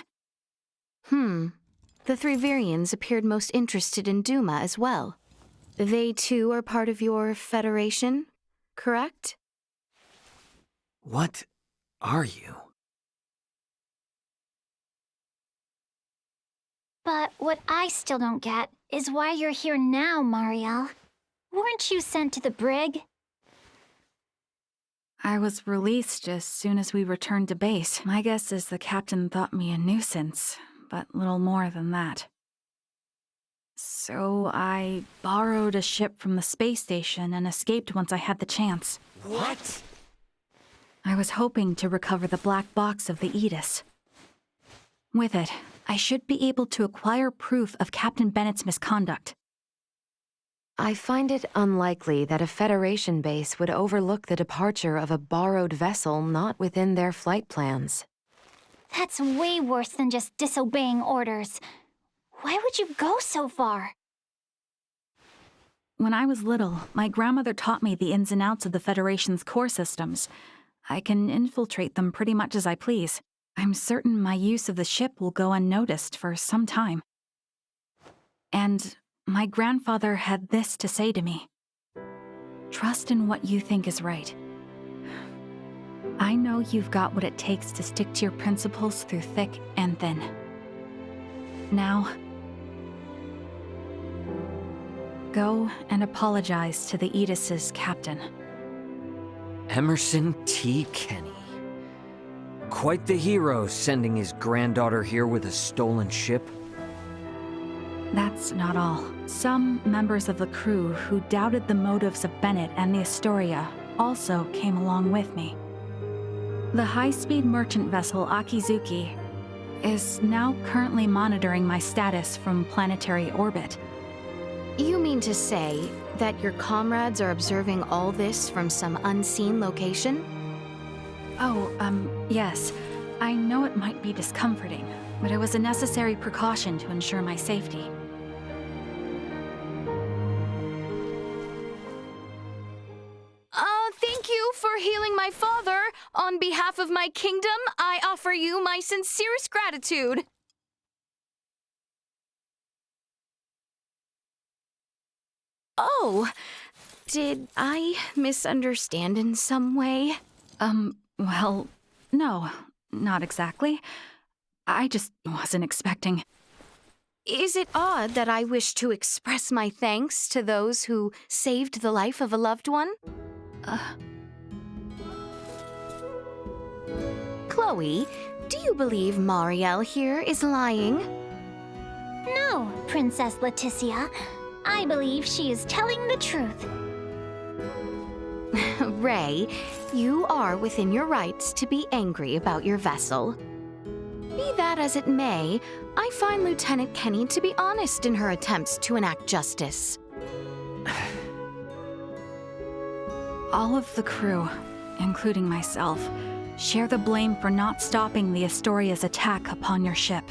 The 3 Virians appeared most interested in Duma as well. They too are part of your Federation, correct? What are you? But what I still don't get is why you're here now, Mariel. Weren't you sent to the brig? I was released as soon as we returned to base. My guess is the captain thought me a nuisance, but little more than that. So I borrowed a ship from the space station and escaped once I had the chance. What? I was hoping to recover the black box of the Edis. With it, I should be able to acquire proof of Captain Bennett's misconduct. I find it unlikely that a Federation base would overlook the departure of a borrowed vessel not within their flight plans. That's way worse than just disobeying orders. Why would you go so far? When I was little, my grandmother taught me the ins and outs of the Federation's core systems. I can infiltrate them pretty much as I please. I'm certain my use of the ship will go unnoticed for some time. And my grandfather had this to say to me. Trust in what you think is right. I know you've got what it takes to stick to your principles through thick and thin. Now, Go and apologize to the Aegis's captain. Emerson T. Kenny. Quite the hero, sending his granddaughter here with a stolen ship. That's not all. Some members of the crew who doubted the motives of Bennett and the Astoria also came along with me. The high-speed merchant vessel Akizuki is now currently monitoring my status from planetary orbit. You mean to say that your comrades are observing all this from some unseen location? Oh, yes. I know it might be discomforting, but it was a necessary precaution to ensure my safety. Thank you for healing my father. On behalf of my kingdom, I offer you my sincerest gratitude. Oh, did I misunderstand in some way? Well, no, not exactly. I just wasn't expecting. Is it odd that I wish to express my thanks to those who saved the life of a loved one? Chloe, do you believe Marielle here is lying? No, Princess Leticia. I believe she is telling the truth. Ray, you are within your rights to be angry about your vessel. Be that as it may, I find Lieutenant Kenny to be honest in her attempts to enact justice. All of the crew, including myself, share the blame for not stopping the Astoria's attack upon your ship.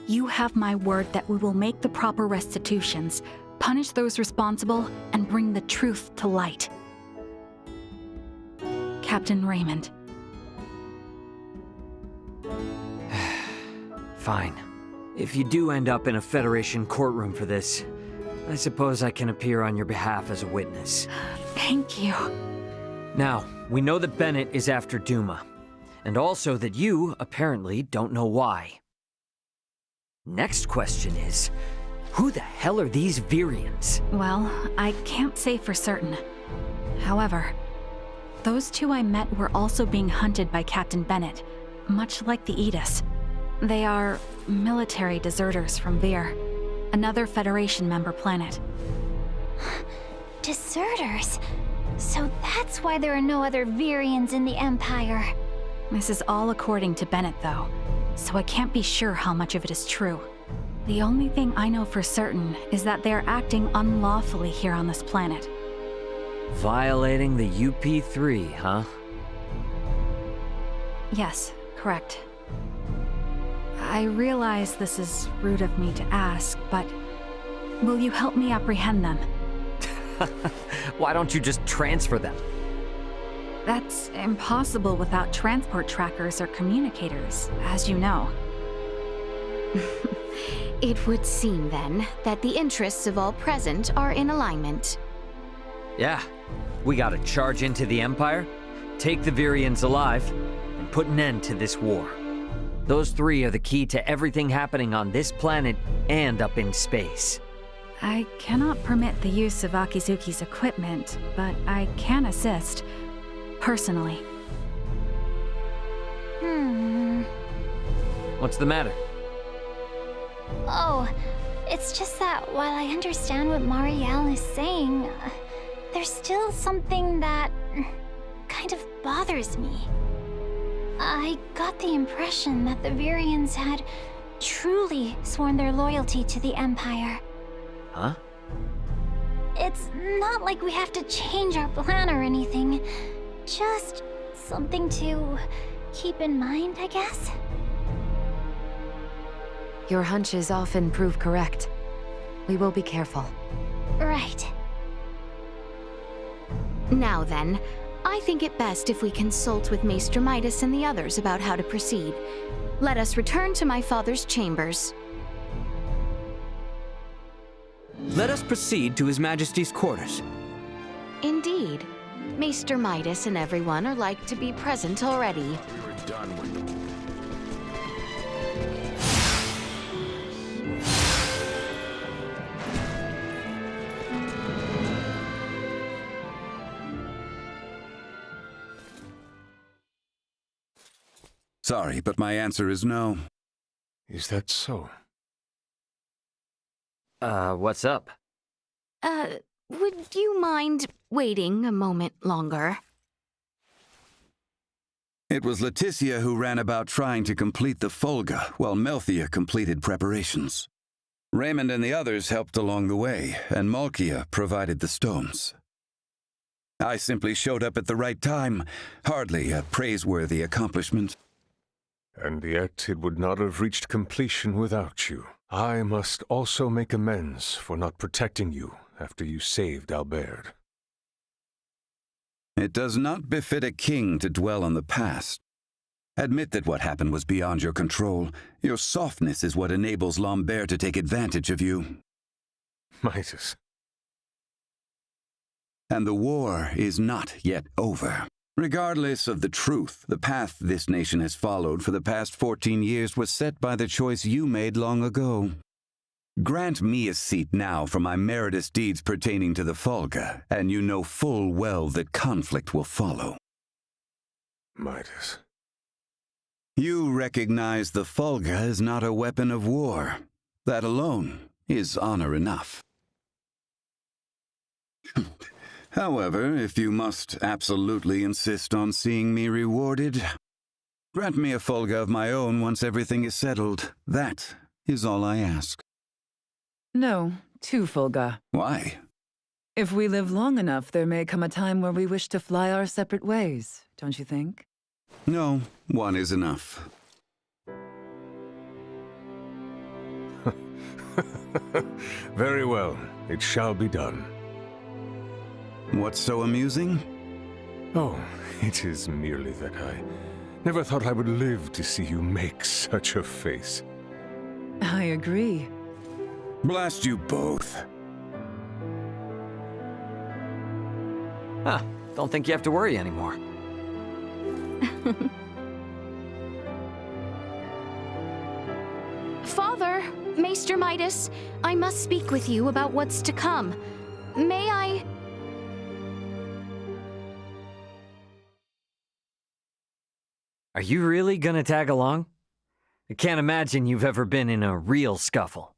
You have my word that we will make the proper restitutions, punish those responsible, and bring the truth to light. Captain Raymond. Fine. If you do end up in a Federation courtroom for this, I suppose I can appear on your behalf as a witness. Thank you. Now, we know that Bennett is after Duma, and also that you, apparently, don't know why. Next question is, who the hell are these Virians? Well, I can't say for certain. However, those two I met were also being hunted by Captain Bennett, much like the Aegis. They are military deserters from Vir, another Federation member planet. Deserters? So that's why there are no other Virians in the Empire. This is all according to Bennett, though, so I can't be sure how much of it is true. The only thing I know for certain is that they are acting unlawfully here on this planet. Violating the UP3, huh? Yes, correct. I realize this is rude of me to ask, but will you help me apprehend them? Why don't you just transfer them? That's impossible without transport trackers or communicators, as you know. It would seem, then, that the interests of all present are in alignment. Yeah, we gotta charge into the Empire, take the Virians alive, and put an end to this war. Those three are the key to everything happening on this planet and up in space. I cannot permit the use of Akizuki's equipment, but I can assist, personally. What's the matter? Oh, it's just that while I understand what Marielle is saying, there's still something that kind of bothers me. I got the impression that the Virians had truly sworn their loyalty to the Empire. Huh? It's not like we have to change our plan or anything. Just something to keep in mind, I guess? Your hunches often prove correct. We will be careful. Right. Now then, I think it best if we consult with Maester Midas and the others about how to proceed. Let us return to my father's chambers. Let us proceed to His Majesty's quarters. Indeed. Maester Midas and everyone are like to be present already. You're done with them. Sorry, but my answer is no. Is that so? What's up? Would you mind waiting a moment longer? It was Leticia who ran about trying to complete the Folga, while Melthia completed preparations. Raymond and the others helped along the way, and Malkia provided the stones. I simply showed up at the right time, hardly a praiseworthy accomplishment. And yet it would not have reached completion without you. I must also make amends for not protecting you after you saved Albert. It does not befit a king to dwell on the past. Admit that what happened was beyond your control. Your softness is what enables Lambert to take advantage of you. Midas. And the war is not yet over. Regardless of the truth, the path this nation has followed for the past 14 years was set by the choice you made long ago. Grant me a seat now for my meritorious deeds pertaining to the Folga, and you know full well that conflict will follow. Midas. You recognize the Folga is not a weapon of war. That alone is honor enough. However, if you must absolutely insist on seeing me rewarded, grant me a Folga of my own once everything is settled. That is all I ask. No, 2 Fulga. Why? If we live long enough, there may come a time where we wish to fly our separate ways, don't you think? No, 1 is enough. Very well, it shall be done. What's so amusing? Oh, it is merely that I never thought I would live to see you make such a face. I agree. Blast you both. Huh, don't think you have to worry anymore. Father, Maester Midas, I must speak with you about what's to come. May I... Are you really gonna tag along? I can't imagine you've ever been in a real scuffle.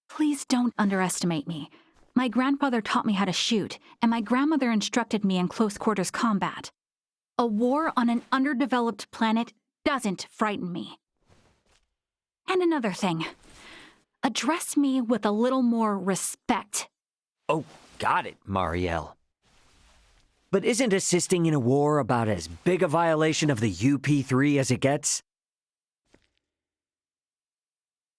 Please don't underestimate me. My grandfather taught me how to shoot, and my grandmother instructed me in close quarters combat. A war on an underdeveloped planet doesn't frighten me. And another thing. Address me with a little more respect. Oh, got it, Marielle. But isn't assisting in a war about as big a violation of the UP3 as it gets?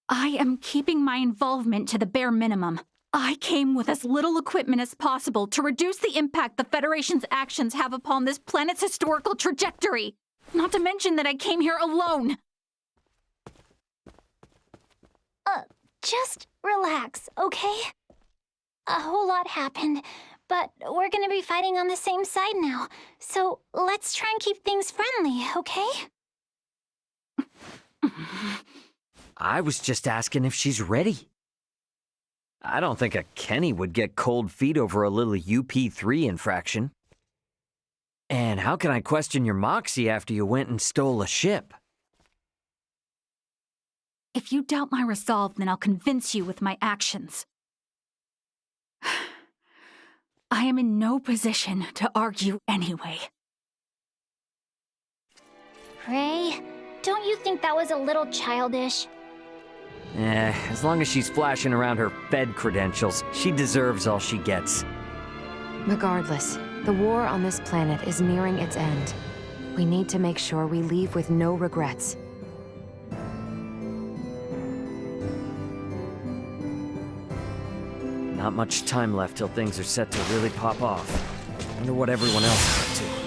I am keeping my involvement to the bare minimum. I came with as little equipment as possible to reduce the impact the Federation's actions have upon this planet's historical trajectory. Not to mention that I came here alone. Just relax, okay? A whole lot happened, but we're gonna be fighting on the same side now. So let's try and keep things friendly, okay? I was just asking if she's ready. I don't think a Kenny would get cold feet over a little UP3 infraction. And how can I question your moxie after you went and stole a ship? If you doubt my resolve, then I'll convince you with my actions. I am in no position to argue anyway. Ray, don't you think that was a little childish? As long as she's flashing around her Fed credentials, she deserves all she gets. Regardless, the war on this planet is nearing its end. We need to make sure we leave with no regrets. Not much time left till things are set to really pop off. Wonder what everyone else is up to.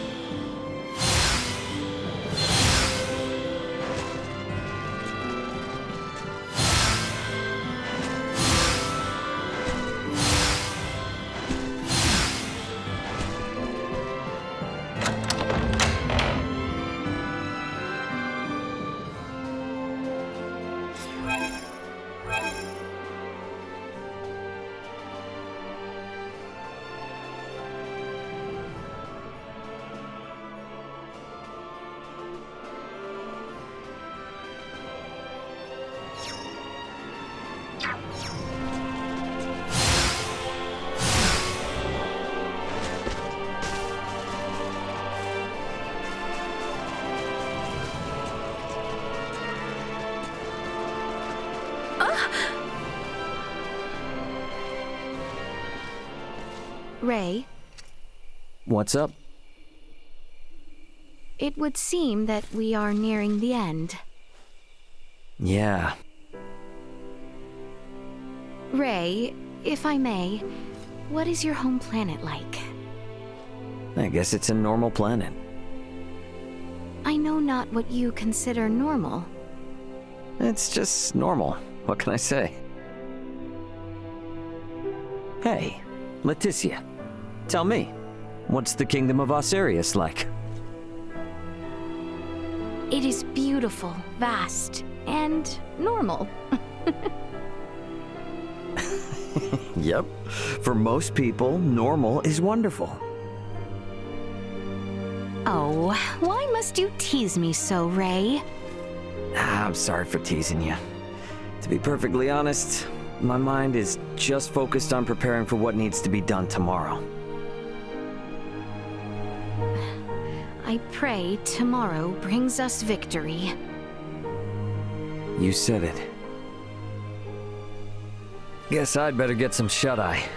Ray, What's up? it would seem that we are nearing the end. Yeah. Ray, if I may, what is your home planet like? I guess it's a normal planet. I know not what you consider normal. It's just normal. What can I say? Hey, Leticia. Tell me, what's the kingdom of Osirius like? It is beautiful, vast, and normal. Yep. For most people, normal is wonderful. Oh, why must you tease me so, Ray? I'm sorry for teasing you. To be perfectly honest, my mind is just focused on preparing for what needs to be done tomorrow. I pray tomorrow brings us victory. You said it. Guess I'd better get some shut-eye.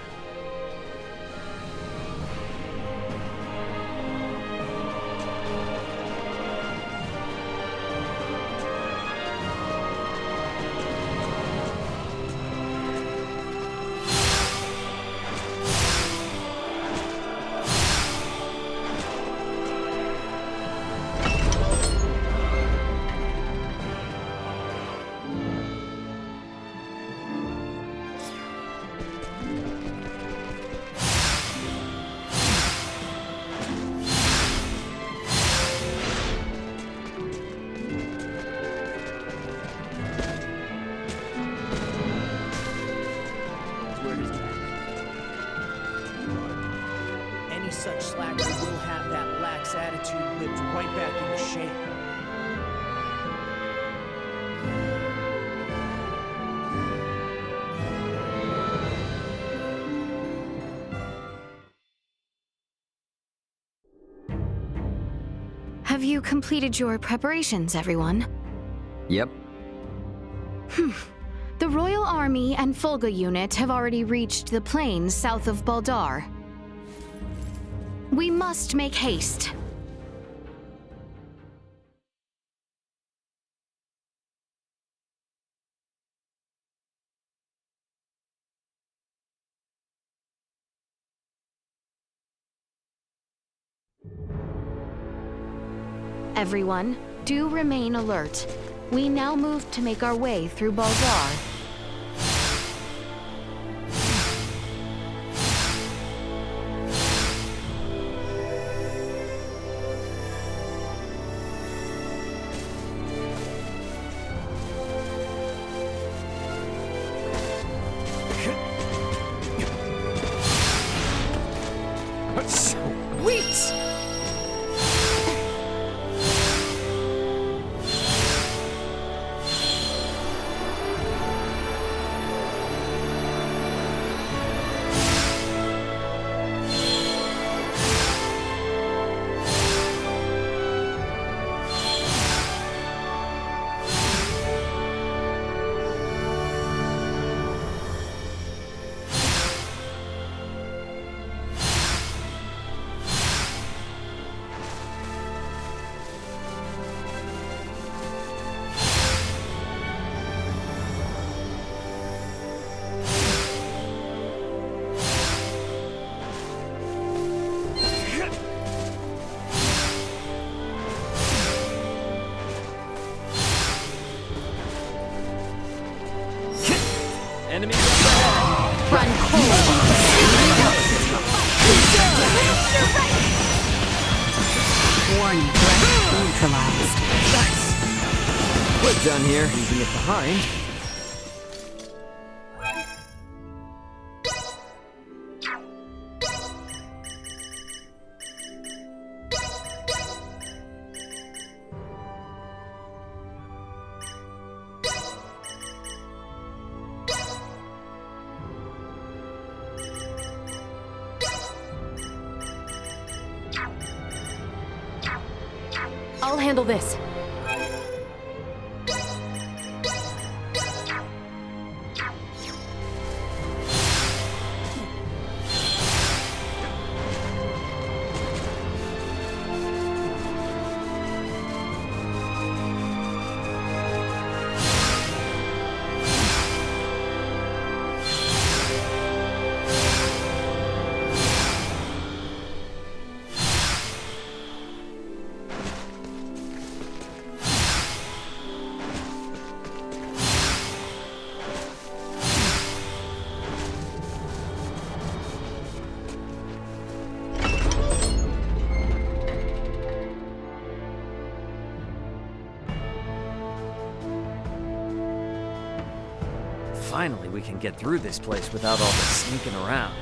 Such slacker will have that lax attitude whipped right back into shape. Have you completed your preparations, everyone? Yep. The Royal Army and Fulga unit have already reached the plains south of Baldar. We must make haste. Everyone, do remain alert. We now move to make our way through Baldar. Sweet! Enemy run cold. Warning, threat neutralized. Nice. We're done here. Leaving it behind. I'll handle this. Finally, we can get through this place without all this sneaking around.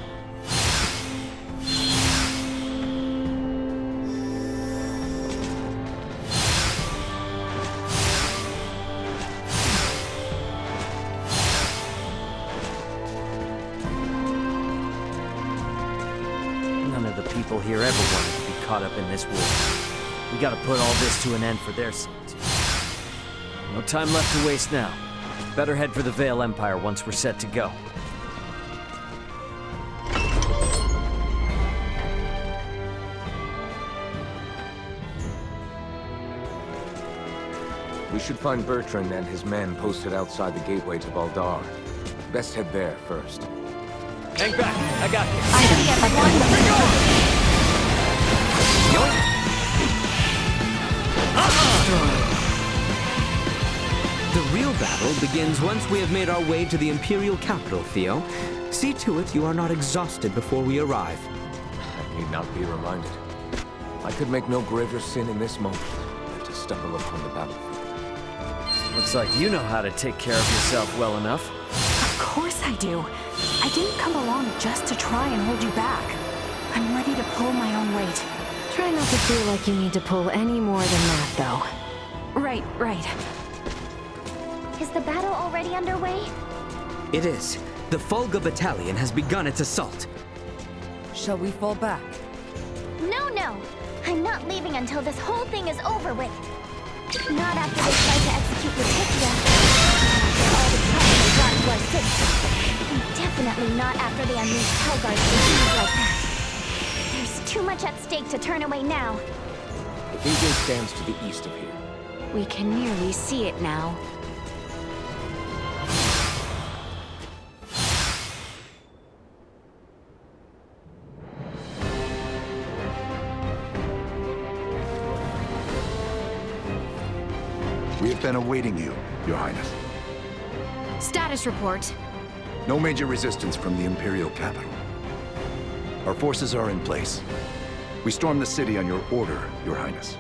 None of the people here ever wanted to be caught up in this war. We gotta put all this to an end for their sakes. No time left to waste now. Better head for the Vale Empire once we're set to go. We should find Bertrand and his men posted outside the gateway to Baldar. Best head there first. Hang back! I got this! I see everyone! The real battle begins once we have made our way to the Imperial capital, Theo. See to it you are not exhausted before we arrive. I need not be reminded. I could make no greater sin in this moment than to stumble upon the battlefield. Looks like you know how to take care of yourself well enough. Of course I do. I didn't come along just to try and hold you back. I'm ready to pull my own weight. Try not to feel like you need to pull any more than that, though. Right. Is the battle already underway? It is. The Fulga Battalion has begun its assault. Shall we fall back? No. I'm not leaving until this whole thing is over with. Not after they try to execute Letitia. After all the trouble they brought to our city. And definitely not after they unleashed Helgar's disease like that. There's too much at stake to turn away now. The gateway stands to the east of here. We can nearly see it now. We have been awaiting you, Your Highness. Status report. No major resistance from the Imperial capital. Our forces are in place. We stormed the city on your order, Your Highness.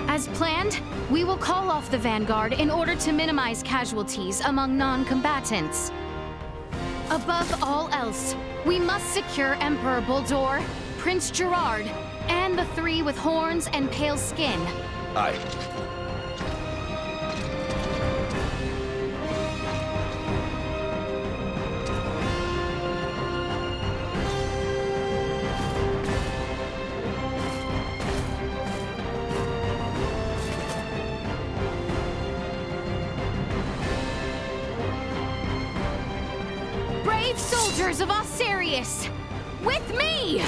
As planned, we will call off the Vanguard in order to minimize casualties among non-combatants. Above all else, we must secure Emperor Baldur, Prince Gerard, and the three with horns and pale skin. Aye. Brave soldiers of Osiris, with me!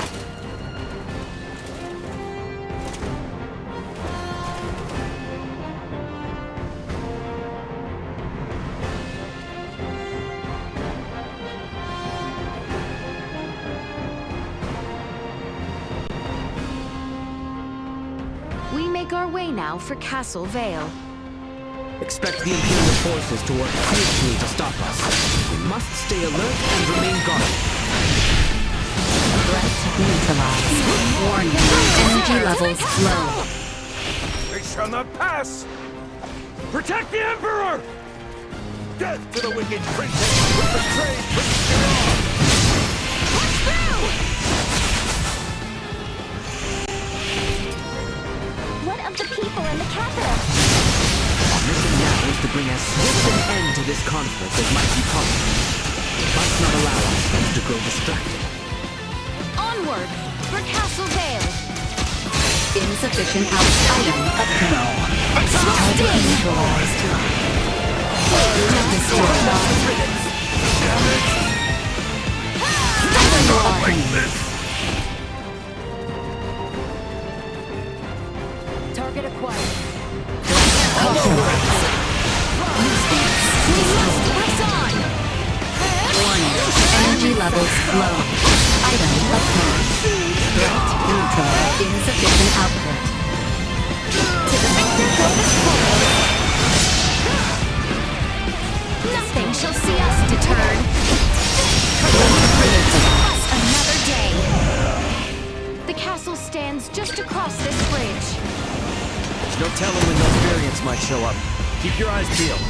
We make our way now for Castle Vale. Expect the Imperial forces to work fiercely to stop us. We must stay alert and remain guarded. Threat neutralized. Warning. Energy levels low. They shall not pass! Protect the Emperor! Death to the wicked princess who betrayed Prince Gerard! Push through! What of the people in the capital? Our mission now is to bring as swift an end to this conflict as might be possible. We must not allow ourselves to grow distracted. Onward for Castle Vale. Insufficient item obtained. Target neutralized. Target acquired. Press on! Warning. Energy levels low. Item obtained. Threat neutral. Insufficient output. To the victor go this forward. Nothing shall see us deterred. Us another day. The castle stands just across this bridge. There's no telling when those variants might show up. Keep your eyes peeled.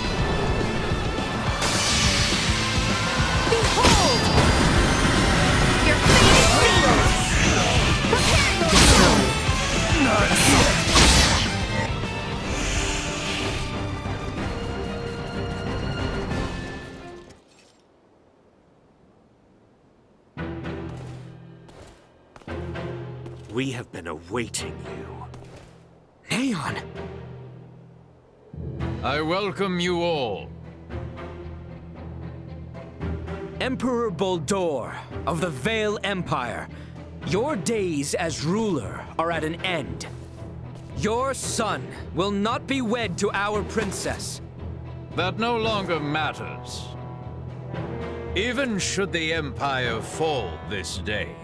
We have been awaiting you. Neon! I welcome you all. Emperor Boldor of the Vale Empire, your days as ruler are at an end. Your son will not be wed to our princess. That no longer matters. Even should the Empire fall this day,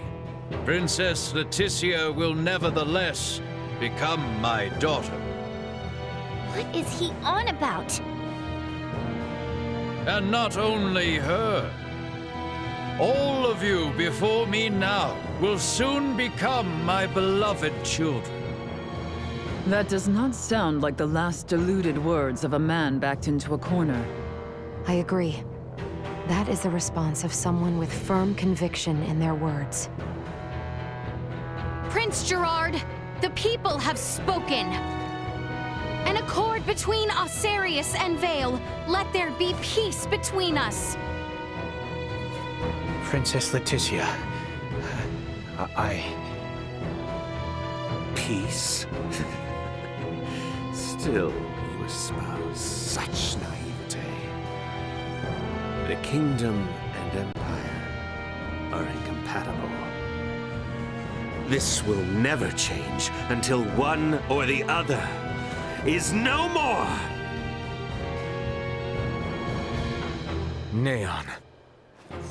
Princess Leticia will nevertheless become my daughter. What is he on about? And not only her. All of you before me now will soon become my beloved children. That does not sound like the last deluded words of a man backed into a corner. I agree. That is the response of someone with firm conviction in their words. Prince Gerard, the people have spoken. An accord between Osarius and Vale. Let there be peace between us. Princess Leticia, Peace? Still, you espouse such naivete. The kingdom and empire are incompatible. This will never change until one or the other is no more! Neon,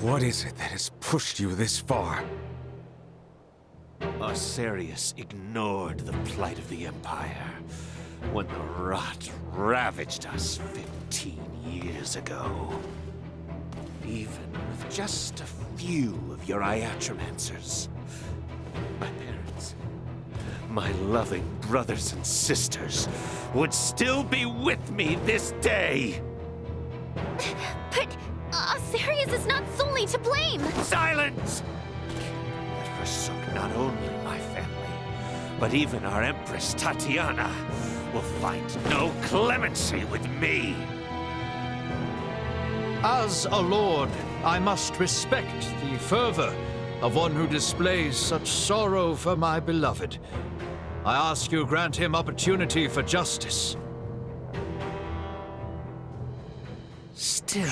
what is it that has pushed you this far? Osarius ignored the plight of the Empire when the rot ravaged us 15 years ago. Even with just a few of your iatromancers, my parents, my loving brothers and sisters would still be with me this day! But Osarius is not solely to blame! Silence! That forsook not only my family, but even our Empress Tatiana will find no clemency with me! As a lord, I must respect the fervor of one who displays such sorrow for my beloved. I ask you grant him opportunity for justice. Still...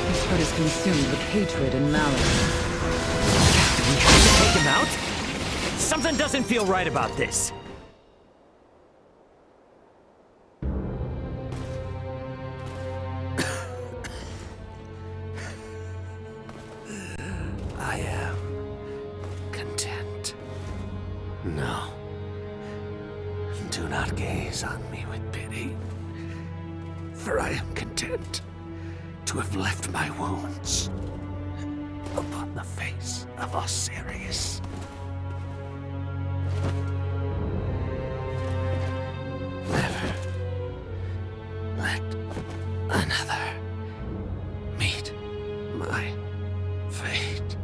His heart is consumed with hatred and malice. We have to take him out? Something doesn't feel right about this. I am content. No. Do not gaze on me with pity, for I am content to have left my wounds upon the face of Osarius. Never let another meet my fate.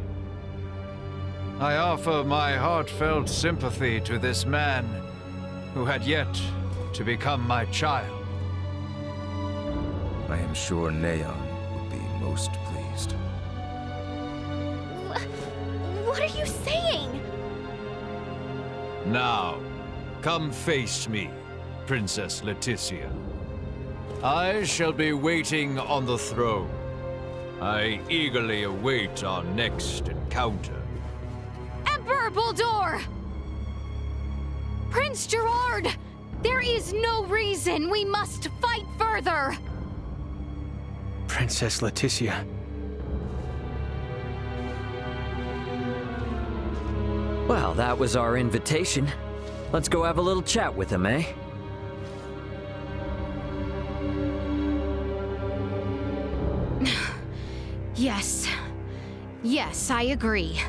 I offer my heartfelt sympathy to this man who had yet to become my child. I am sure Neon would be most pleased. What are you saying? Now, come face me, Princess Leticia. I shall be waiting on the throne. I eagerly await our next encounter. Emperor Boldor! Prince Gerard! There is no reason we must fight further! Princess Leticia. Well, that was our invitation. Let's go have a little chat with him, eh? Yes. Yes, I agree.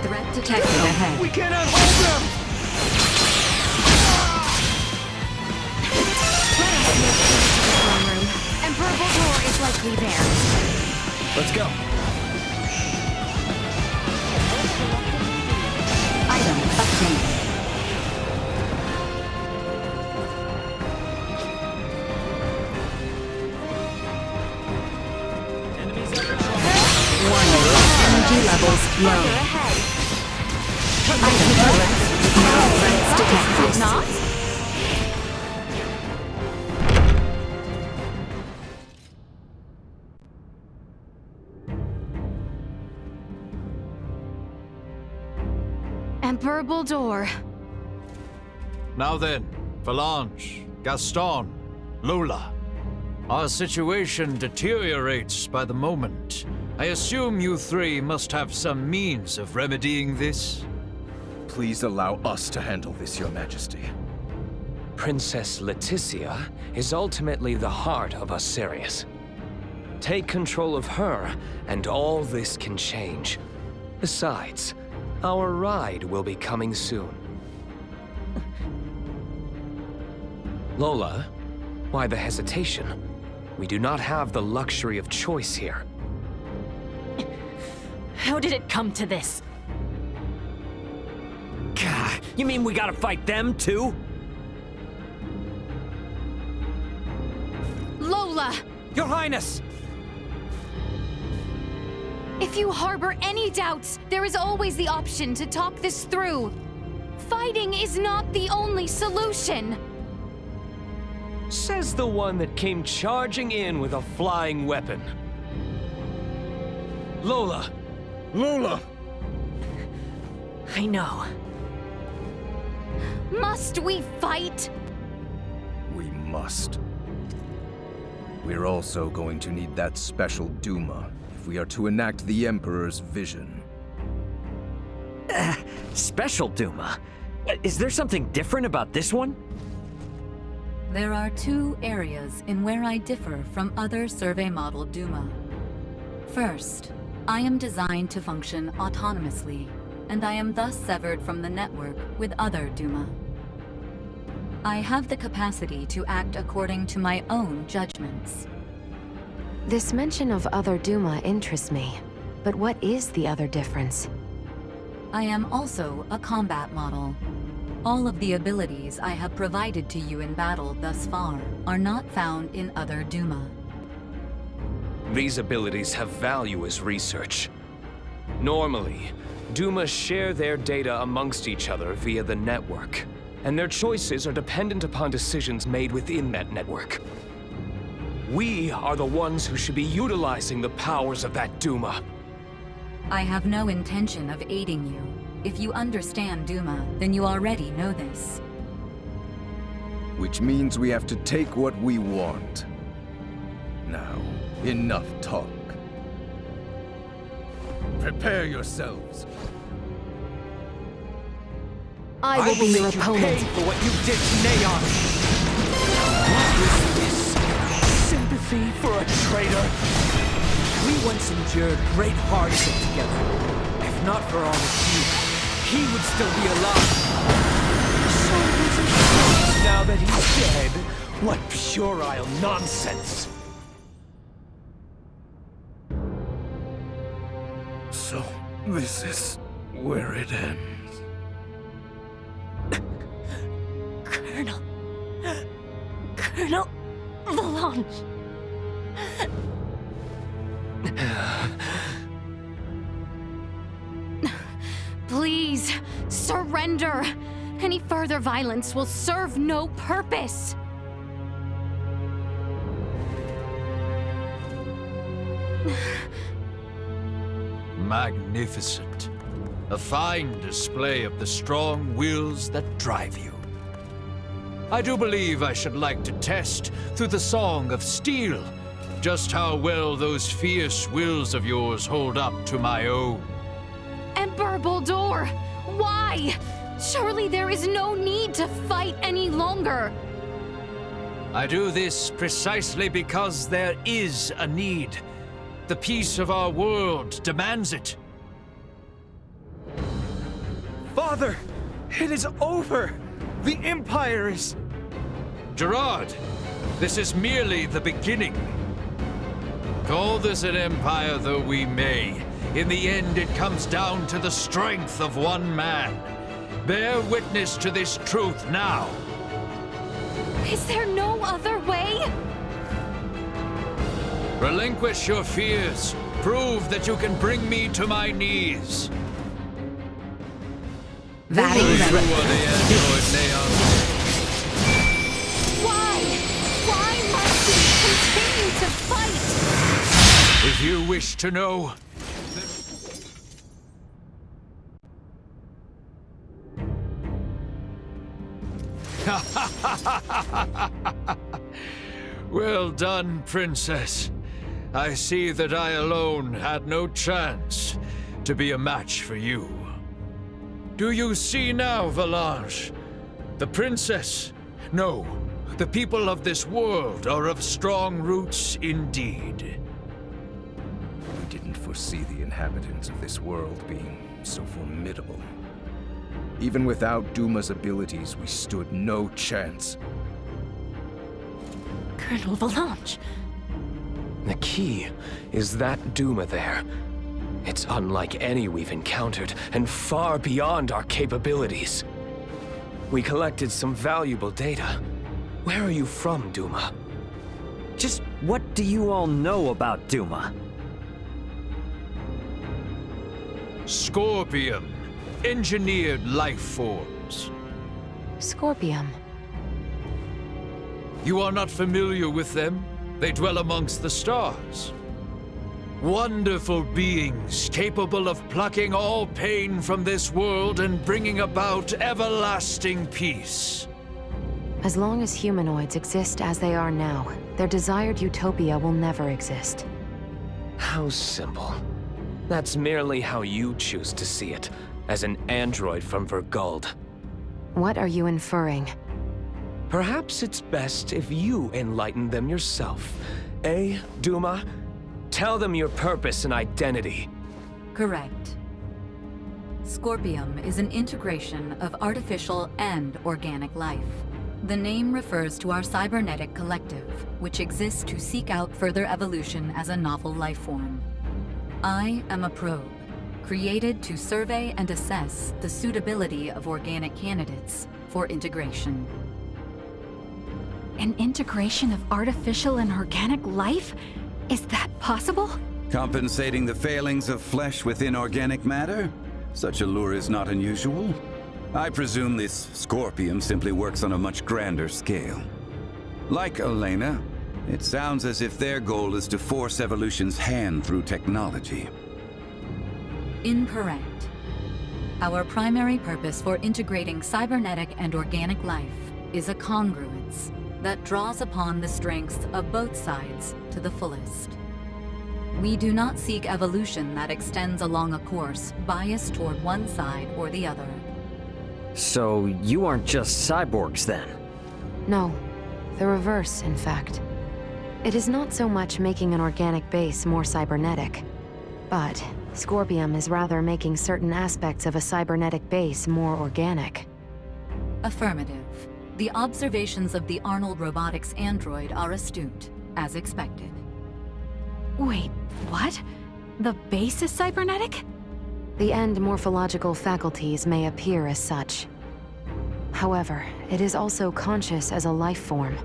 Threat detected ahead. We cannot hold them! Let us make haste to the likely there. Let's go. Item obtained. Warning. Energy levels low. Item correct. Threats detected. Not? Emperor Bulldor. Now then, Valanche, Gaston, Lola. Our situation deteriorates by the moment. I assume you three must have some means of remedying this? Please allow us to handle this, Your Majesty. Princess Leticia is ultimately the heart of Osirius. Take control of her, and all this can change. Besides, our ride will be coming soon. Lola, why the hesitation? We do not have the luxury of choice here. How did it come to this? Gah, you mean we gotta fight them too? Lola! Your Highness! If you harbor any doubts, there is always the option to talk this through. Fighting is not the only solution. Says the one that came charging in with a flying weapon. Lola! Lola! I know. Must we fight? We must. We're also going to need that special Duma if we are to enact the Emperor's vision. Special Duma? Is there something different about this one? There are two areas in where I differ from other survey model Duma. First, I am designed to function autonomously, and I am thus severed from the network with other Duma. I have the capacity to act according to my own judgments. This mention of other Duma interests me, but what is the other difference? I am also a combat model. All of the abilities I have provided to you in battle thus far are not found in other Duma. These abilities have value as research. Normally, Duma share their data amongst each other via the network, and their choices are dependent upon decisions made within that network. We are the ones who should be utilizing the powers of that Duma. I have no intention of aiding you. If you understand Duma, then you already know this. Which means we have to take what we want. Now, enough talk. Prepare yourselves. I will be your opponent. For what you did to Neon. What is this? Sympathy for a traitor? We once endured great hardship together. If not for all of you, he would still be alive. So is it now that he's dead? What puerile nonsense! So, this is where it ends. Colonel Valanche. Please, surrender. Any further violence will serve no purpose. Magnificent. A fine display of the strong wills that drive you. I do believe I should like to test, through the Song of Steel, just how well those fierce wills of yours hold up to my own. Emperor Bulldor, why? Surely there is no need to fight any longer. I do this precisely because there is a need. The peace of our world demands it. Father, it is over. The Empire is... Gerard, this is merely the beginning. Call this an empire though we may, in the end it comes down to the strength of one man. Bear witness to this truth now. Is there no other way? Relinquish your fears. Prove that you can bring me to my knees. That is You are the android Neon. Why? Why must we continue to fight? If you wish to know, well done, Princess. I see that I alone had no chance to be a match for you. Do you see now, Valanche? The Princess, no, the people of this world are of strong roots indeed. We didn't foresee the inhabitants of this world being so formidable. Even without Duma's abilities, we stood no chance. Colonel Valanche. The key is that Duma there. It's unlike any we've encountered, and far beyond our capabilities. We collected some valuable data. Where are you from, Duma? Just what do you all know about Duma? Scorpium, engineered life forms. Scorpium. You are not familiar with them? They dwell amongst the stars. Wonderful beings capable of plucking all pain from this world and bringing about everlasting peace. As long as humanoids exist as they are now, their desired utopia will never exist. How simple. That's merely how you choose to see it, as an android from Verguld. What are you inferring? Perhaps it's best if you enlighten them yourself. Eh, Duma? Tell them your purpose and identity. Correct. Scorpium is an integration of artificial and organic life. The name refers to our cybernetic collective, which exists to seek out further evolution as a novel life form. I am a probe, created to survey and assess the suitability of organic candidates for integration. An integration of artificial and organic life? Is that possible? Compensating the failings of flesh within organic matter? Such a lure is not unusual. I presume this Scorpium simply works on a much grander scale. Like Elena, it sounds as if their goal is to force evolution's hand through technology. Incorrect. Our primary purpose for integrating cybernetic and organic life is a congruence that draws upon the strengths of both sides to the fullest. We do not seek evolution that extends along a course biased toward one side or the other. So you aren't just cyborgs then? No, the reverse, in fact. It is not so much making an organic base more cybernetic, but Scorpium is rather making certain aspects of a cybernetic base more organic. Affirmative. The observations of the Arnold Robotics android are astute, as expected. Wait, what? The base is cybernetic? The end morphological faculties may appear as such. However, it is also conscious as a life form.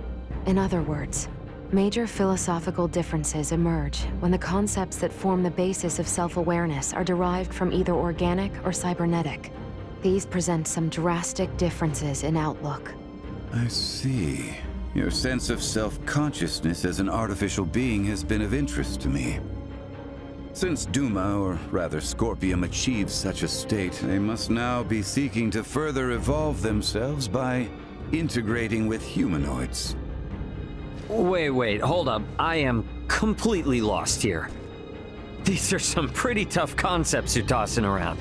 In other words, major philosophical differences emerge when the concepts that form the basis of self-awareness are derived from either organic or cybernetic. These present some drastic differences in outlook. I see. Your sense of self-consciousness as an artificial being has been of interest to me. Since Duma, or rather Scorpium, achieves such a state, they must now be seeking to further evolve themselves by integrating with humanoids. Wait, hold up. I am completely lost here. These are some pretty tough concepts you're tossing around.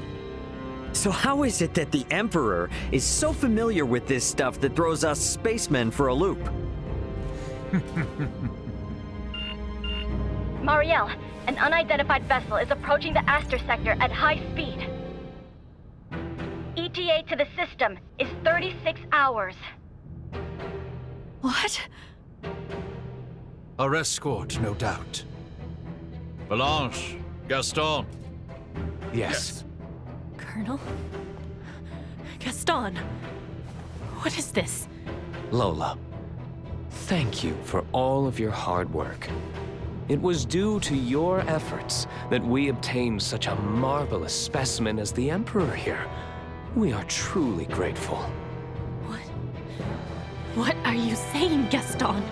So how is it that the Emperor is so familiar with this stuff that throws us spacemen for a loop? Marielle, an unidentified vessel is approaching the Aster sector at high speed. ETA to the system is 36 hours. What? Our escort, no doubt. Blanche, Gaston. Yes. Colonel? Gaston? What is this? Lola, thank you for all of your hard work. It was due to your efforts that we obtained such a marvelous specimen as the Emperor here. We are truly grateful. What are you saying, Gaston?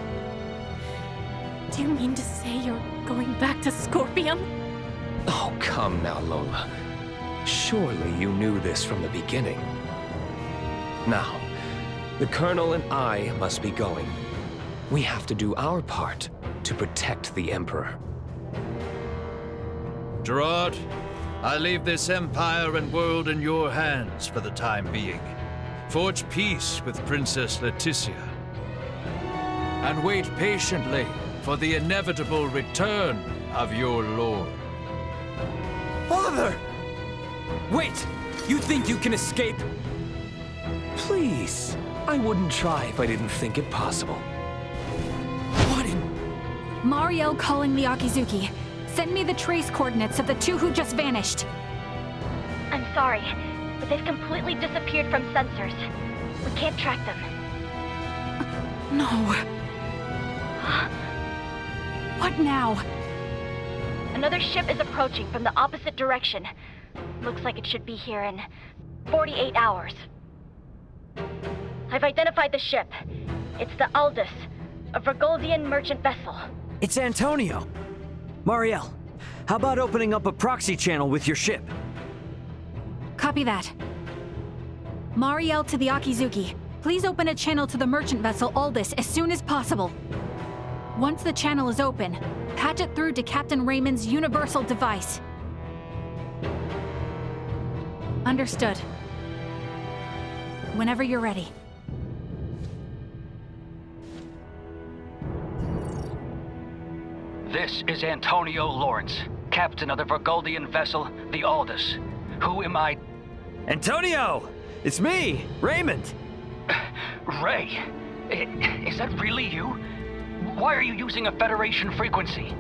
Do you mean to say you're going back to Scorpium? Oh, come now, Lola. Surely you knew this from the beginning. Now, the Colonel and I must be going. We have to do our part to protect the Emperor. Gerard, I leave this empire and world in your hands for the time being. Forge peace with Princess Leticia. And wait patiently for the inevitable return of your lord. Father! Wait! You think you can escape? Please. I wouldn't try if I didn't think it possible. What in... Mariel calling the Akizuki. Send me the trace coordinates of the two who just vanished. I'm sorry, but they've completely disappeared from sensors. We can't track them. No. What now? Another ship is approaching from the opposite direction. Looks like it should be here in 48 hours. I've identified the ship. It's the Aldous, a Vergoldian merchant vessel. It's Antonio. Mariel, how about opening up a proxy channel with your ship? Copy that. Mariel to the Akizuki. Please open a channel to the merchant vessel Aldous as soon as possible. Once the channel is open, patch it through to Captain Raymond's universal device. Understood. Whenever you're ready. This is Antonio Lawrence, captain of the Vergoldian vessel, the Aldous. Who am I? Antonio! It's me, Raymond! Ray, is that really you? Why are you using a Federation frequency?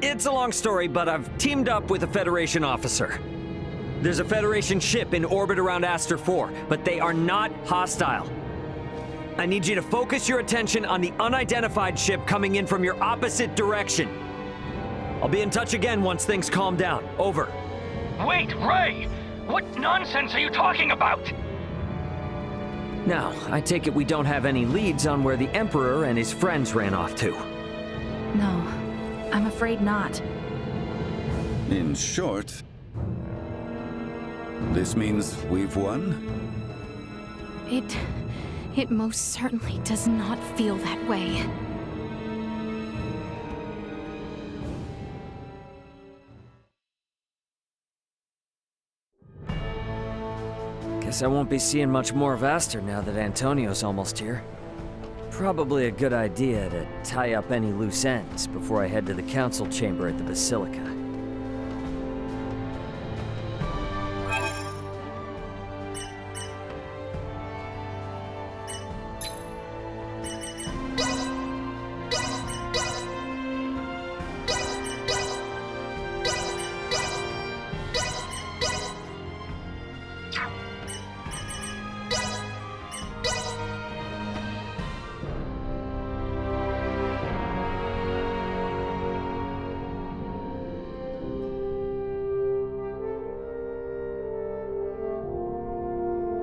It's a long story, but I've teamed up with a Federation officer. There's a Federation ship in orbit around Aster 4, but they are not hostile. I need you to focus your attention on the unidentified ship coming in from your opposite direction. I'll be in touch again once things calm down. Over. Wait, Ray! What nonsense are you talking about? Now, I take it we don't have any leads on where the Emperor and his friends ran off to. No, I'm afraid not. In short, this means we've won? It most certainly does not feel that way. Guess I won't be seeing much more of Aster now that Antonio's almost here. Probably a good idea to tie up any loose ends before I head to the council chamber at the Basilica.